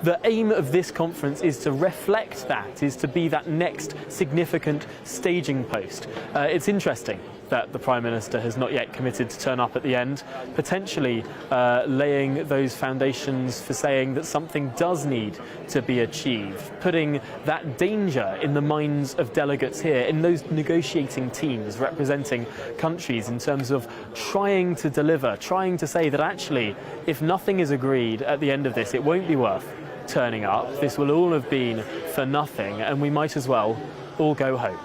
The aim of this conference is to reflect that, is to be that next significant staging post. It's interesting that the Prime Minister has not yet committed to turn up at the end, potentially laying those foundations for saying that something does need to be achieved, putting that danger in the minds of delegates here, in those negotiating teams representing countries, in terms of trying to deliver, trying to say that actually, if nothing is agreed at the end of this, it won't be worth turning up. This will all have been for nothing, and we might as well all go home.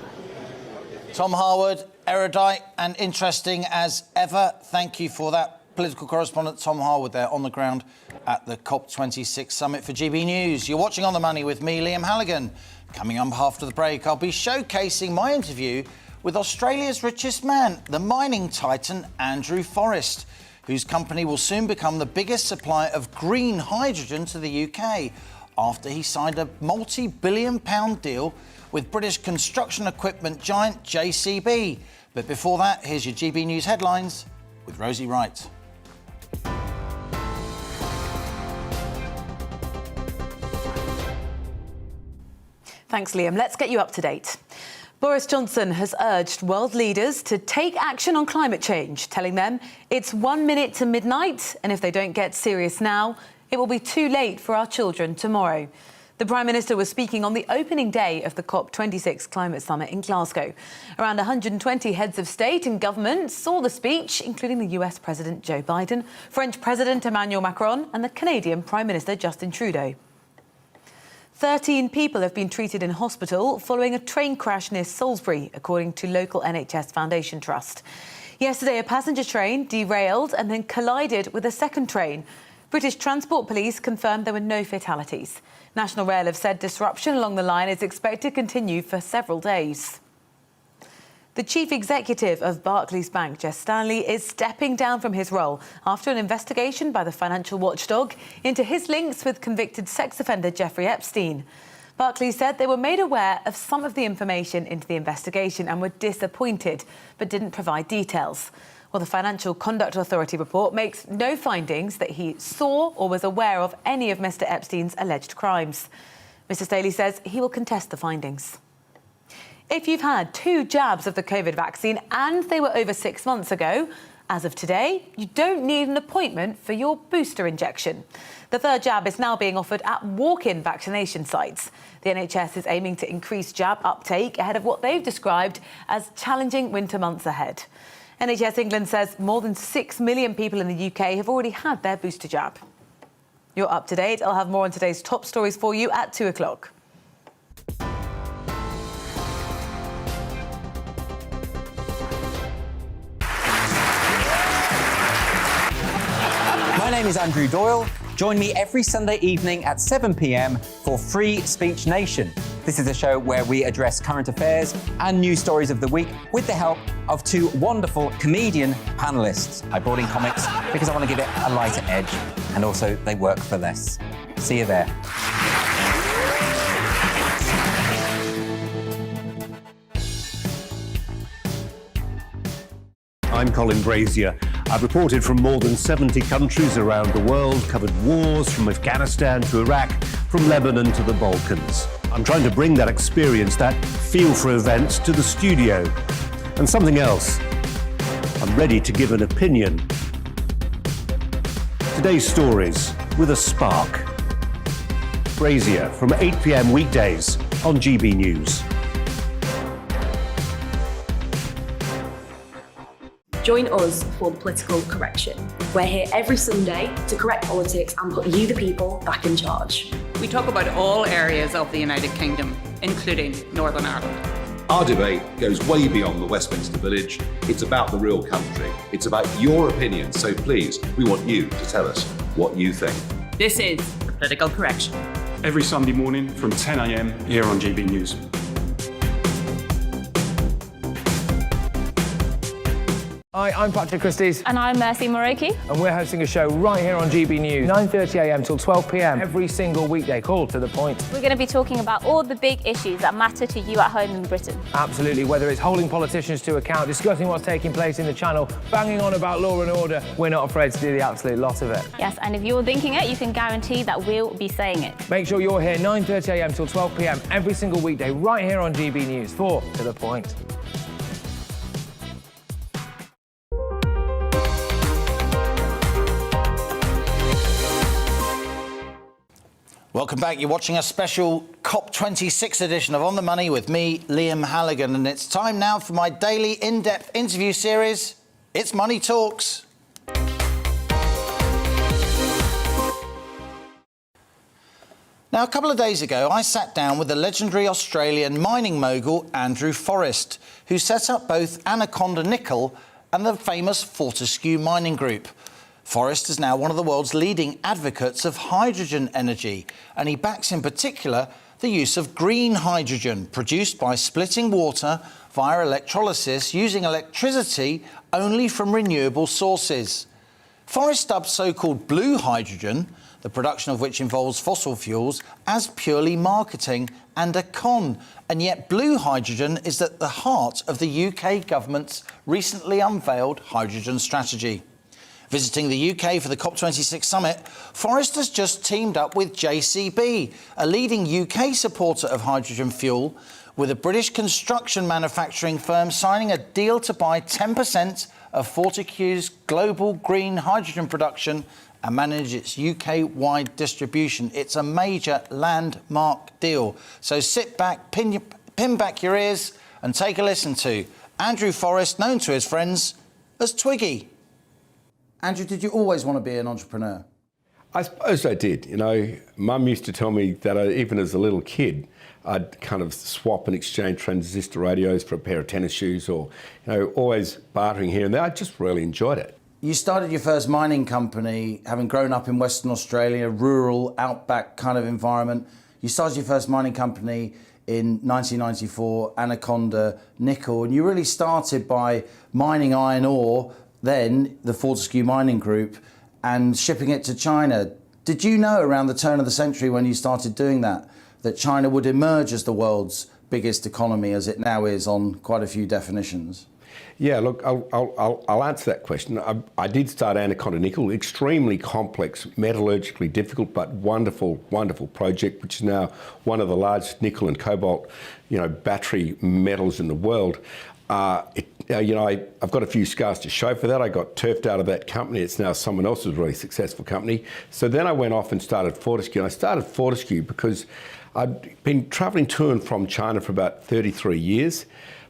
Tom Harwood, erudite and interesting as ever. Thank you for that. Political correspondent Tom Harwood there on the ground at the COP26 summit for GB News. You're watching On the Money with me, Liam Halligan. Coming up after the break, I'll be showcasing my interview with Australia's richest man, the mining titan Andrew Forrest, whose company will soon become the biggest supplier of green hydrogen to the UK. after he signed a multi-billion-pound deal with British construction equipment giant JCB. But before that, here's your GB News headlines with Rosie Wright. Thanks, Liam. Let's get you up to date. Boris Johnson has urged world leaders to take action on climate change, telling them it's 1 minute to midnight, and if they don't get serious now, it will be too late for our children tomorrow. The Prime Minister was speaking on the opening day of the COP26 Climate Summit in Glasgow. Around 120 heads of state and government saw the speech, including the US President Joe Biden, French President Emmanuel Macron and the Canadian Prime Minister Justin Trudeau. 13 people have been treated in hospital following a train crash near Salisbury, according to local NHS Foundation Trust. Yesterday, a passenger train derailed and then collided with a second train. British Transport Police confirmed there were no fatalities. National Rail have said disruption along the line is expected to continue for several days. The chief executive of Barclays Bank, Jess Stanley, is stepping down from his role after an investigation by the financial watchdog into his links with convicted sex offender Jeffrey Epstein. Barclays said they were made aware of some of the information into the investigation and were disappointed, but didn't provide details. Well, the Financial Conduct Authority report makes no findings that he saw or was aware of any of Mr. Epstein's alleged crimes. Mr. Staley says he will contest the findings. If you've had 2 jabs of the COVID vaccine and they were over 6 months ago, as of today, you don't need an appointment for your booster injection. The 3rd jab is now being offered at walk-in vaccination sites. The NHS is aiming to increase jab uptake ahead of what they've described as challenging winter months ahead. NHS England says more than 6 million people in the UK have already had their booster jab. You're up to date. I'll have more on today's top stories for you at 2 o'clock. My name is Andrew Doyle. Join me every Sunday evening at 7 p.m. for Free Speech Nation. This is a show where we address current affairs and news stories of the week with the help of 2 wonderful comedian panellists. I brought in comics because I want to give it a lighter edge, and also they work for less. See you there. I'm Colin Brazier. I've reported from more than 70 countries around the world, covered wars from Afghanistan to Iraq, from Lebanon to the Balkans. I'm trying to bring that experience, that feel for events, to the studio. And something else, I'm ready to give an opinion. Today's stories with a spark. Brazier from 8 p.m. weekdays on GB News. Join us for the political correction. We're here every Sunday to correct politics and put you, the people, back in charge. We talk about all areas of the United Kingdom, including Northern Ireland. Our debate goes way beyond the Westminster Village. It's about the real country. It's about your opinion. So please, we want you to tell us what you think. This is the political correction. Every Sunday morning from 10 a.m. here on GB News. Hi, I'm Patrick Christie's. And I'm Mercy Moroki. And we're hosting a show right here on GB News, 9:30 a.m. till 12 p.m. every single weekday. Call to the point. We're going to be talking about all the big issues that matter to you at home in Britain. Absolutely, whether it's holding politicians to account, discussing what's taking place in the Channel, banging on about law and order, we're not afraid to do the absolute lot of it. Yes, and if you're thinking it, you can guarantee that we'll be saying it. Make sure you're here 9:30 a.m. till 12 p.m. every single weekday right here on GB News for To The Point. Welcome back. You're watching a special COP26 edition of On the Money with me, Liam Halligan, and it's time now for my daily in-depth interview series. It's Money Talks. Now, a couple of days ago, I sat down with the legendary Australian mining mogul Andrew Forrest, who set up both Anaconda Nickel and the famous Fortescue Mining Group. Forrest is now one of the world's leading advocates of hydrogen energy, and he backs in particular the use of green hydrogen produced by splitting water via electrolysis using electricity only from renewable sources. Forrest dubbed so-called blue hydrogen the production of which involves fossil fuels, as purely marketing and a con. And yet blue hydrogen is at the heart of the UK government's recently unveiled hydrogen strategy. Visiting the UK for the COP26 summit, Forrest has just teamed up with JCB, a leading UK supporter of hydrogen fuel, with a British construction manufacturing firm signing a deal to buy 10% of Fortescue's global green hydrogen production and manage its UK-wide distribution. It's a major landmark deal. So sit back, pin back your ears and take a listen to Andrew Forrest, known to his friends as Twiggy. Andrew, did you always want to be an entrepreneur? I suppose I did. You know, Mum used to tell me that even as a little kid, I'd kind of swap and exchange transistor radios for a pair of tennis shoes, or, you know, always bartering here and there. I just really enjoyed it. You started your first mining company, having grown up in Western Australia, rural, outback kind of environment. You started your first mining company in 1994, Anaconda Nickel, and you really started by mining iron ore, then the Fortescue Mining Group, and shipping it to China. Did you know around the turn of the century when you started doing that China would emerge as the world's biggest economy, as it now is on quite a few definitions? Yeah, look, I'll answer that question. I did start Anaconda Nickel, extremely complex, metallurgically difficult, but wonderful, wonderful project, which is now one of the largest nickel and cobalt, you know, battery metals in the world. You know, I've got a few scars to show for that. I got turfed out of that company. It's now someone else's really successful company. So then I went off and started Fortescue. And I started Fortescue because I'd been travelling to and from China for about 33 years.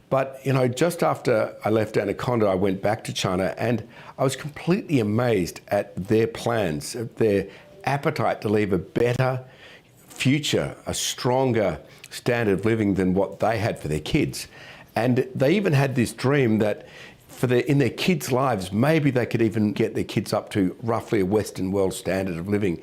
But, you know, just after I left Anaconda, I went back to China and I was completely amazed at their plans, their appetite to leave a better future, a stronger standard of living than what they had for their kids. And they even had this dream that in their kids' lives, maybe they could even get their kids up to roughly a Western world standard of living.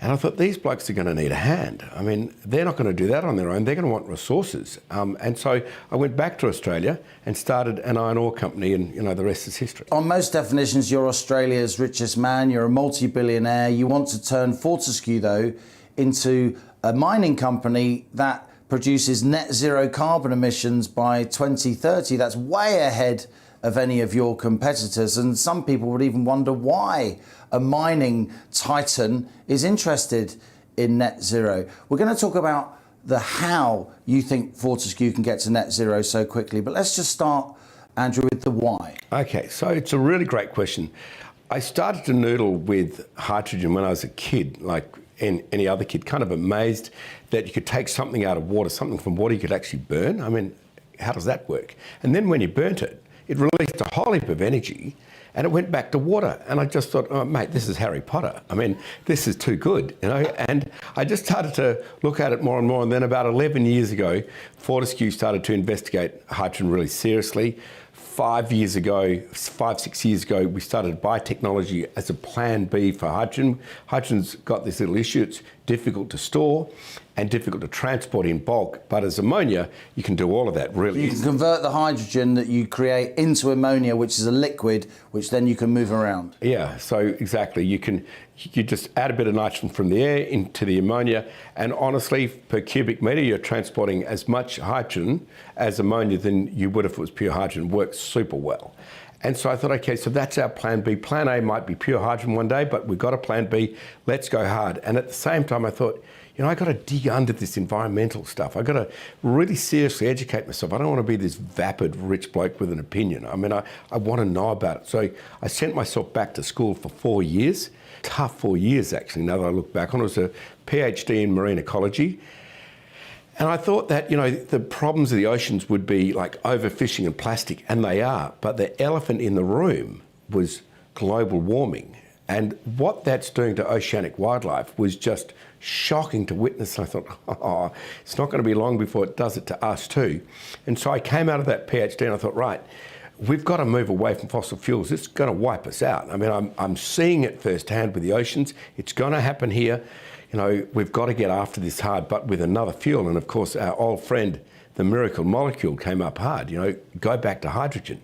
And I thought, these blokes are going to need a hand. I mean, they're not going to do that on their own. They're going to want resources. And so I went back to Australia and started an iron ore company, and, you know, the rest is history. On most definitions, you're Australia's richest man. You're a multi-billionaire. You want to turn Fortescue, though, into a mining company that produces net zero carbon emissions by 2030. That's way ahead of any of your competitors. And some people would even wonder why a mining titan is interested in net zero. We're going to talk about the how you think Fortescue can get to net zero so quickly. But let's just start, Andrew, with the why. Okay, so it's a really great question. I started to noodle with hydrogen when I was a kid, like any other kid, kind of amazed that you could take something out of water, something from water you could actually burn. I mean, how does that work? And then when you burnt it, it released a whole heap of energy and it went back to water. And I just thought, oh, mate, this is Harry Potter. I mean, this is too good, you know? And I just started to look at it more and more. And then about 11 years ago, Fortescue started to investigate hydrogen really seriously. 5, 6 years ago, we started biotechnology as a plan B for hydrogen. Hydrogen's got this little issue. It's difficult to store and difficult to transport in bulk. But as ammonia, you can do all of that really You can convert the hydrogen that you create into ammonia, which is a liquid, which then you can move around. Yeah, so exactly. You just add a bit of nitrogen from the air into the ammonia, and honestly, per cubic metre, you're transporting as much hydrogen as ammonia than you would if it was pure hydrogen. It works super well. And so I thought, okay, so that's our plan B. Plan A might be pure hydrogen one day, but we've got a plan B. Let's go hard. And at the same time, I thought, you know, I got to dig under this environmental stuff. I got to really seriously educate myself. I don't want to be this vapid rich bloke with an opinion. I mean, I want to know about it. So I sent myself back to school for 4 years. Tough 4 years, actually, now that I look back on it. It was a PhD in marine ecology. And I thought that, you know, the problems of the oceans would be like overfishing and plastic, and they are. But the elephant in the room was global warming. And what that's doing to oceanic wildlife was just shocking to witness. And I thought, oh, it's not going to be long before it does it to us too. And so I came out of that PhD and I thought, right, we've got to move away from fossil fuels. It's going to wipe us out. I mean, I'm seeing it firsthand with the oceans. It's going to happen here. You know, we've got to get after this hard, but with another fuel. And of course, our old friend, the miracle molecule, came up hard. You know, go back to hydrogen.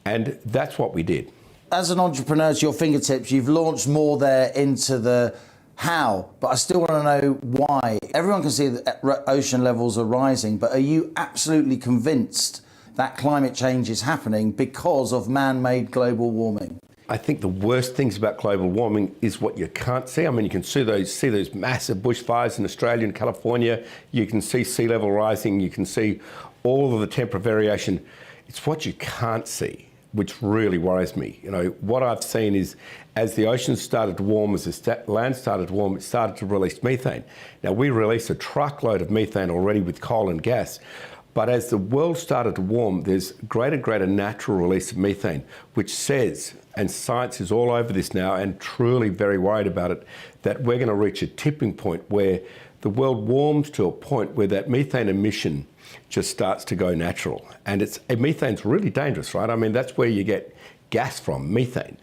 And that's what we did. As an entrepreneur, to your fingertips, you've launched more there into the how, but I still want to know why. Everyone can see that ocean levels are rising, but are you absolutely convinced that climate change is happening because of man-made global warming? I think the worst things about global warming is what you can't see. I mean, you can see those massive bushfires in Australia and California. You can see sea level rising. You can see all of the temperature variation. It's what you can't see, which really worries me. You know, what I've seen is as the oceans started to warm, as the land started to warm, it started to release methane. Now, we release a truckload of methane already with coal and gas. But as the world started to warm, there's greater and greater natural release of methane, which says, and science is all over this now and truly very worried about it, that we're going to reach a tipping point where the world warms to a point where that methane emission just starts to go natural. And methane's really dangerous, right? I mean, that's where you get gas from, methane.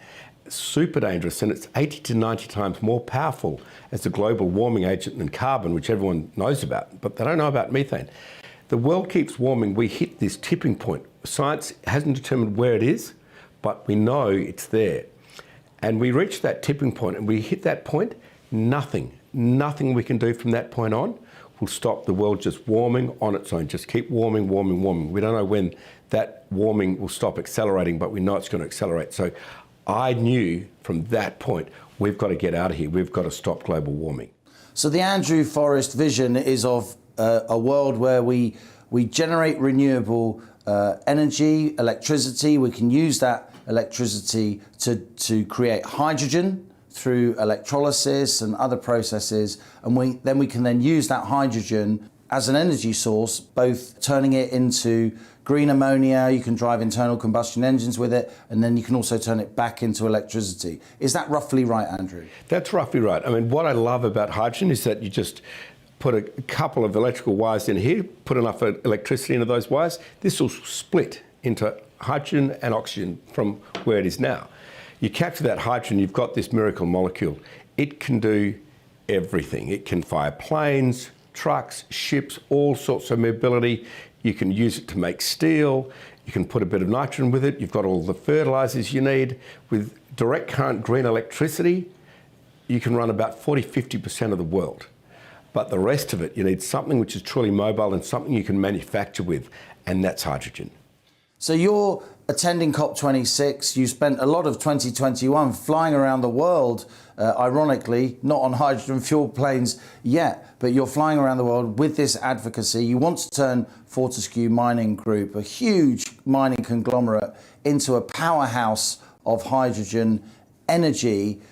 It's super dangerous, and it's 80 to 90 times more powerful as a global warming agent than carbon, which everyone knows about, but they don't know about methane. The world keeps warming. We hit this tipping point. Science hasn't determined where it is, but we know it's there. And we reach that tipping point and we hit that point, nothing we can do from that point on will stop the world just warming on its own. Just keep warming, warming, warming. We don't know when that warming will stop accelerating, but we know it's going to accelerate. So I knew from that point, we've got to get out of here. We've got to stop global warming. So the Andrew Forrest vision is of a world where we generate renewable energy, electricity. We can use that electricity to create hydrogen through electrolysis and other processes, and we can use that hydrogen as an energy source, both turning it into green ammonia. You can drive internal combustion engines with it, and then you can also turn it back into electricity. Is that roughly right, Andrew? That's roughly right. I mean, what I love about hydrogen is that you just put a couple of electrical wires in here, put enough electricity into those wires, this will split into hydrogen and oxygen from where it is now. You capture that hydrogen, you've got this miracle molecule. It can do everything. It can fire planes, trucks, ships, all sorts of mobility. You can use it to make steel. You can put a bit of nitrogen with it. You've got all the fertilizers you need. With direct current green electricity, you can run about 40–50% of the world. But the rest of it, you need something which is truly mobile and something you can manufacture with, and that's hydrogen. So you're attending COP26. You spent a lot of 2021 flying around the world, ironically, not on hydrogen fuel planes yet, but you're flying around the world with this advocacy. You want to turn Fortescue Mining Group, a huge mining conglomerate, into a powerhouse of hydrogen energy.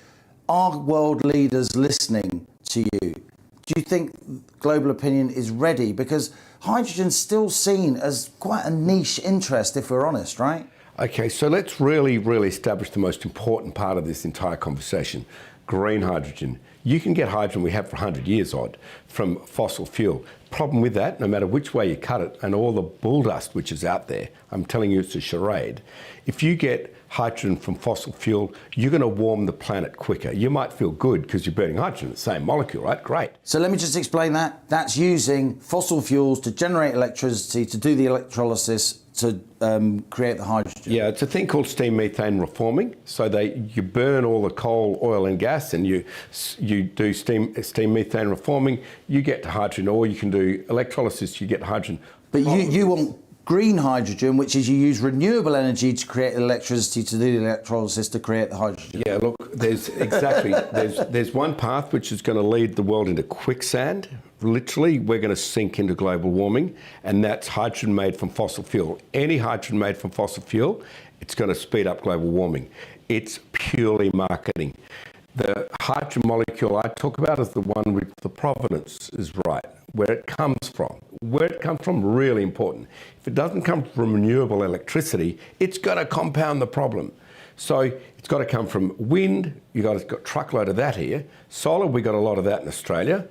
Are world leaders listening to you? Do you think global opinion is ready? Because hydrogen's still seen as quite a niche interest, if we're honest, right? Okay, so let's really establish the most important part of this entire conversation, green hydrogen. You can get hydrogen, we have for 100 years odd, from fossil fuel. Problem with that, no matter which way you cut it, and all the bull dust which is out there, I'm telling you it's a charade. If you get hydrogen from fossil fuel, you're going to warm the planet quicker. You might feel good because you're burning hydrogen, the same molecule, right? Great. So let me just explain that. That's using fossil fuels to generate electricity, to do the electrolysis, to create the hydrogen. Yeah, it's a thing called steam methane reforming. So you burn all the coal, oil and gas, and you do steam methane reforming, you get to hydrogen, or you can do electrolysis, you get hydrogen. But you want green hydrogen, which is you use renewable energy to create electricity, to do the electrolysis to create the hydrogen. Yeah, look, there's one path which is going to lead the world into quicksand. Literally, we're going to sink into global warming, and that's hydrogen made from fossil fuel. Any hydrogen made from fossil fuel, it's going to speed up global warming. It's purely marketing. The hydrogen molecule I talk about is the one with the provenance is right, where it comes from. Where it comes from, really important. If it doesn't come from renewable electricity, it's going to compound the problem. So it's got to come from wind. You've got a truckload of that here. Solar, we've got a lot of that in Australia.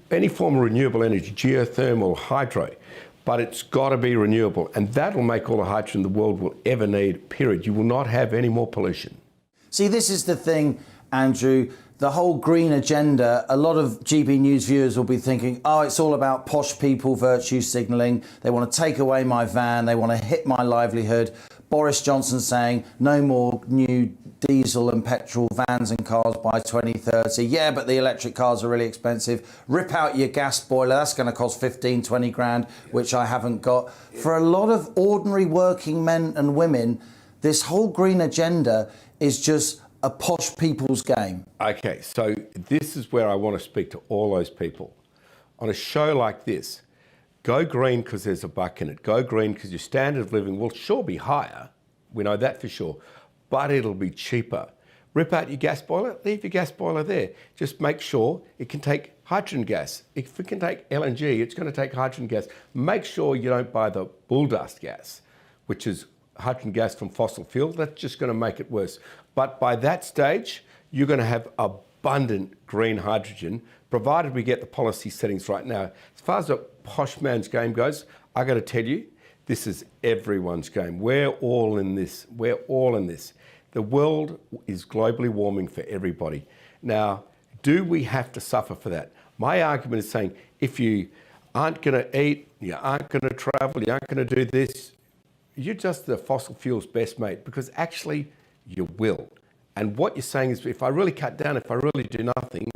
Any form of renewable energy, geothermal, hydro, but it's got to be renewable, and that'll make all the hydrogen the world will ever need, period. You will not have any more pollution. See, this is the thing, Andrew, the whole green agenda, a lot of GBNews viewers will be thinking, oh, it's all about posh people virtue signalling. They want to take away my van. They want to hit my livelihood. Boris Johnson saying no more new diesel and petrol vans and cars by 2030. Yeah, but the electric cars are really expensive. Rip out your gas boiler, that's going to cost 15, 20 grand, which I haven't got. For a lot of ordinary working men and women, this whole green agenda is just a posh people's game. Okay, so this is where I want to speak to all those people. On a show like this, go green because there's a buck in it. Go green because your standard of living will sure be higher. We know that for sure. But it'll be cheaper. Rip out your gas boiler, leave your gas boiler there. Just make sure it can take hydrogen gas. If it can take LNG, it's going to take hydrogen gas. Make sure you don't buy the bull dust gas, which is hydrogen gas from fossil fuel. That's just going to make it worse. But by that stage, you're going to have abundant green hydrogen, provided we get the policy settings right now. As far as the posh man's game goes, I got to tell you, this is everyone's game. We're all in this. We're all in this. The world is globally warming for everybody. Now, do we have to suffer for that? My argument is saying, if you aren't going to eat, you aren't going to travel, you aren't going to do this, you're just the fossil fuel's best mate, because actually you will. And what you're saying is, if I really cut down, if I really do nothing,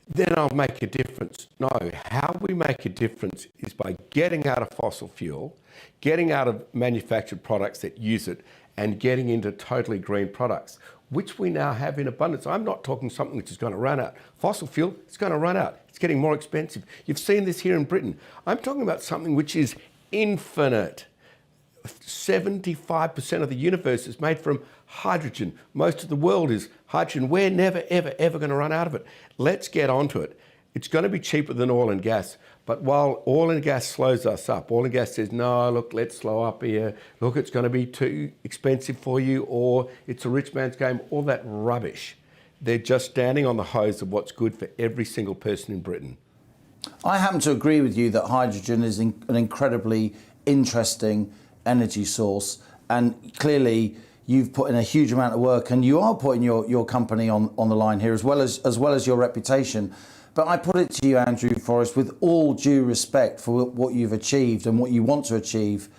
then I'll make a difference. No, how we make a difference is by getting out of fossil fuel, getting out of manufactured products that use it, and getting into totally green products, which we now have in abundance. I'm not talking something which is going to run out. Fossil fuel, it's going to run out. It's getting more expensive. You've seen this here in Britain. I'm talking about something which is infinite. 75% of the universe is made from hydrogen. Most of the world is hydrogen. We're never, ever, ever going to run out of it. Let's get onto it. It's going to be cheaper than oil and gas. But while oil and gas slows us up, oil and gas says, no, look, let's slow up here. Look, it's going to be too expensive for you, or it's a rich man's game, all that rubbish. They're just standing on the hose of what's good for every single person in Britain. I happen to agree with you that hydrogen is an incredibly interesting energy source, and clearly you've put in a huge amount of work, and you are putting your company on the line here as well as your reputation. But I put it to you, Andrew Forrest, with all due respect for what you've achieved and what you want to achieve,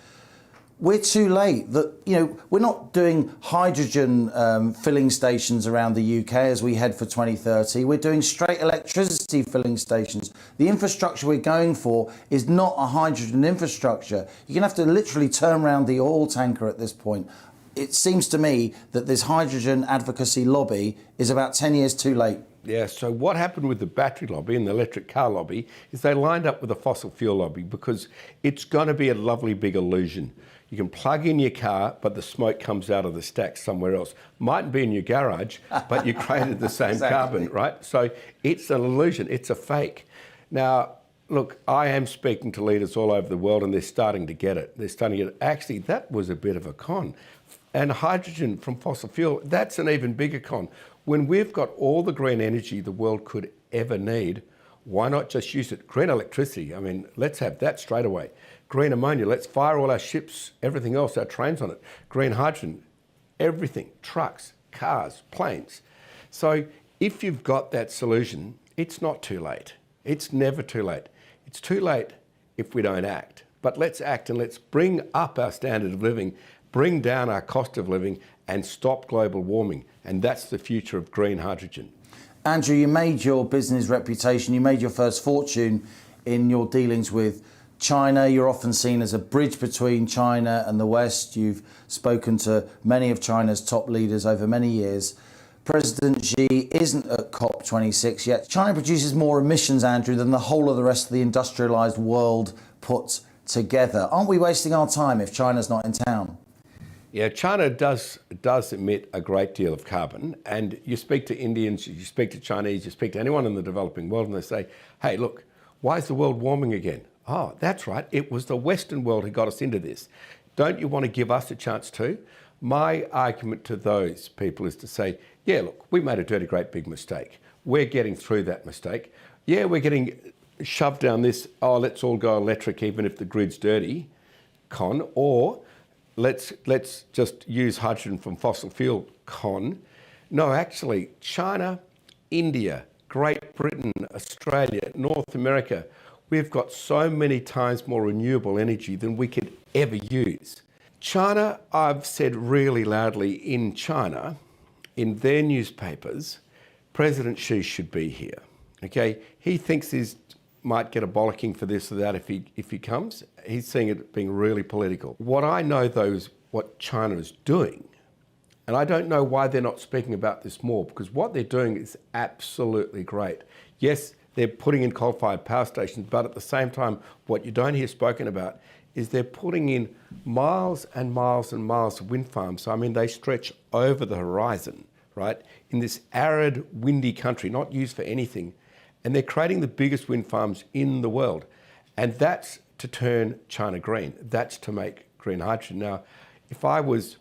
we're too late. We're not doing hydrogen filling stations around the UK as we head for 2030. We're doing straight electricity filling stations. The infrastructure we're going for is not a hydrogen infrastructure. You're going to have to literally turn around the oil tanker at this point. It seems to me that this hydrogen advocacy lobby is about 10 years too late. Yeah, so what happened with the battery lobby and the electric car lobby is they lined up with the fossil fuel lobby, because it's going to be a lovely big illusion. You can plug in your car, but the smoke comes out of the stack somewhere else. Mightn't be in your garage, but you created the same carbon, right? So it's an illusion, it's a fake. Now, look, I am speaking to leaders all over the world, and they're starting to get it. They're starting to get it. Actually, that was a bit of a con. And hydrogen from fossil fuel, that's an even bigger con. When we've got all the green energy the world could ever need, why not just use it? Green electricity, I mean, let's have that straight away. Green ammonia, let's fire all our ships, everything else, our trains on it. Green hydrogen, everything, trucks, cars, planes. So if you've got that solution, it's not too late. It's never too late. It's too late if we don't act. But let's act, and let's bring up our standard of living, bring down our cost of living, and stop global warming. And that's the future of green hydrogen. Andrew, you made your business reputation, you made your first fortune in your dealings with China. You're often seen as a bridge between China and the West. You've spoken to many of China's top leaders over many years. President Xi isn't at COP26 yet. China produces more emissions, Andrew, than the whole of the rest of the industrialised world put together. Aren't we wasting our time if China's not in town? Yeah, China does emit a great deal of carbon, and you speak to Indians, you speak to Chinese, you speak to anyone in the developing world, and they say, hey, look, why is the world warming again? Oh, that's right, it was the Western world who got us into this. Don't you want to give us a chance too? My argument to those people is to say, yeah, look, we made a dirty, great big mistake. We're getting through that mistake. Yeah, we're getting shoved down this, oh, let's all go electric even if the grid's dirty, con, or let's just use hydrogen from fossil fuel, con. No, actually, China, India, Great Britain, Australia, North America, we've got so many times more renewable energy than we could ever use. China, I've said really loudly, in China, in their newspapers, President Xi should be here. Okay, he thinks he might get a bollocking for this or that if he comes. He's seeing it being really political. What I know though is what China is doing. And I don't know why they're not speaking about this more, because what they're doing is absolutely great. Yes, they're putting in coal-fired power stations, but at the same time, what you don't hear spoken about is they're putting in miles and miles and miles of wind farms. I mean, they stretch over the horizon, right? In this arid, windy country, not used for anything. And they're creating the biggest wind farms in the world. And that's to turn China green. That's to make green hydrogen. Now, if I was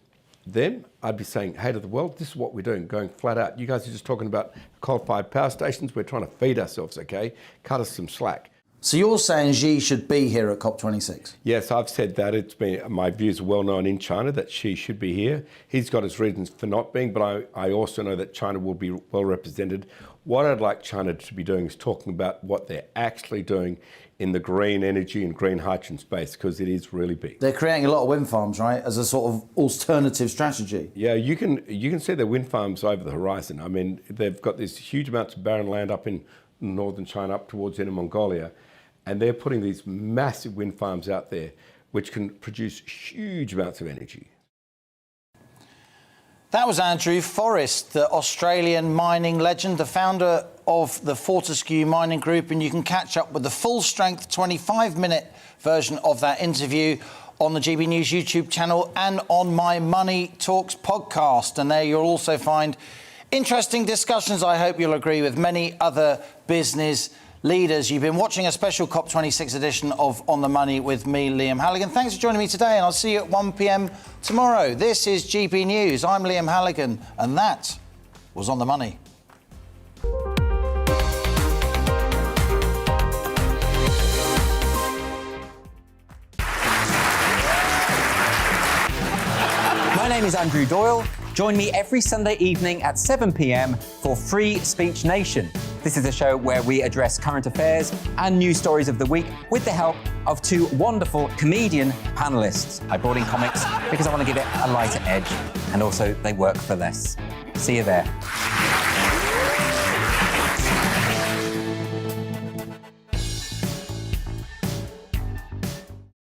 them, I'd be saying, hey to the world, this is what we're doing, going flat out. You guys are just talking about coal-fired power stations. We're trying to feed ourselves, okay? Cut us some slack. So you're saying Xi should be here at COP26? Yes, I've said that. It's been, my views are well known in China that Xi should be here. He's got his reasons for not being, but I also know that China will be well represented. What I'd like China to be doing is talking about what they're actually doing in the green energy and green hydrogen space, because it is really big. They're creating a lot of wind farms, right, as a sort of alternative strategy. Yeah, you can see the wind farms over the horizon. I mean, they've got these huge amounts of barren land up in northern China, up towards Inner Mongolia, and they're putting these massive wind farms out there, which can produce huge amounts of energy. That was Andrew Forrest, the Australian mining legend, the founder of the Fortescue Mining Group, and you can catch up with the full-strength 25-minute version of that interview on the GB News YouTube channel and on my Money Talks podcast. And there you'll also find interesting discussions, I hope you'll agree, with many other business leaders. You've been watching a special COP26 edition of On the Money with me, Liam Halligan. Thanks for joining me today, and I'll see you at 1 p.m. tomorrow. This is GB News. I'm Liam Halligan, and that was On the Money. My name is Andrew Doyle. Join me every Sunday evening at 7 p.m. for Free Speech Nation. This is a show where we address current affairs and news stories of the week with the help of two wonderful comedian panellists. I brought in comics because I want to give it a lighter edge, and also they work for less. See you there.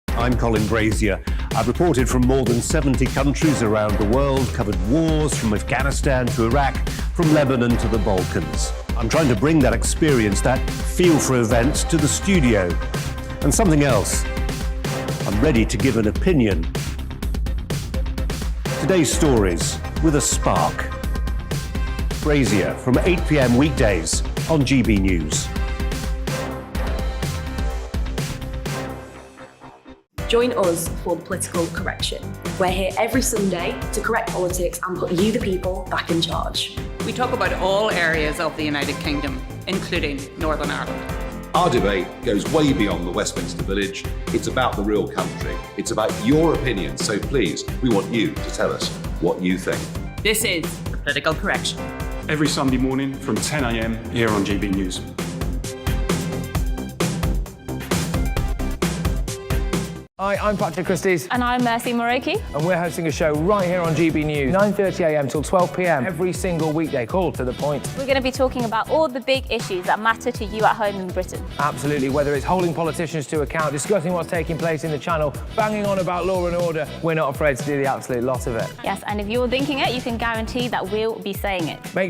I'm Colin Brazier. I've reported from more than 70 countries around the world, covered wars from Afghanistan to Iraq, from Lebanon to the Balkans. I'm trying to bring that experience, that feel for events, to the studio. And something else, I'm ready to give an opinion. Today's stories with a spark. Brazier from 8 p.m. weekdays on GB News. Join us for the political correction. We're here every Sunday to correct politics and put you, the people, back in charge. We talk about all areas of the United Kingdom, including Northern Ireland. Our debate goes way beyond the Westminster Village. It's about the real country. It's about your opinion. So please, we want you to tell us what you think. This is the political correction. Every Sunday morning from 10 a.m. here on GB News. Hi, I'm Patrick Christie's. And I'm Mercy Moroki. And we're hosting a show right here on GB News, 9:30 a.m. till 12 p.m. every single weekday. Call to the point. We're going to be talking about all the big issues that matter to you at home in Britain. Absolutely, whether it's holding politicians to account, discussing what's taking place in the Channel, banging on about law and order, we're not afraid to do the absolute lot of it. Yes, and if you're thinking it, you can guarantee that we'll be saying it. Make sure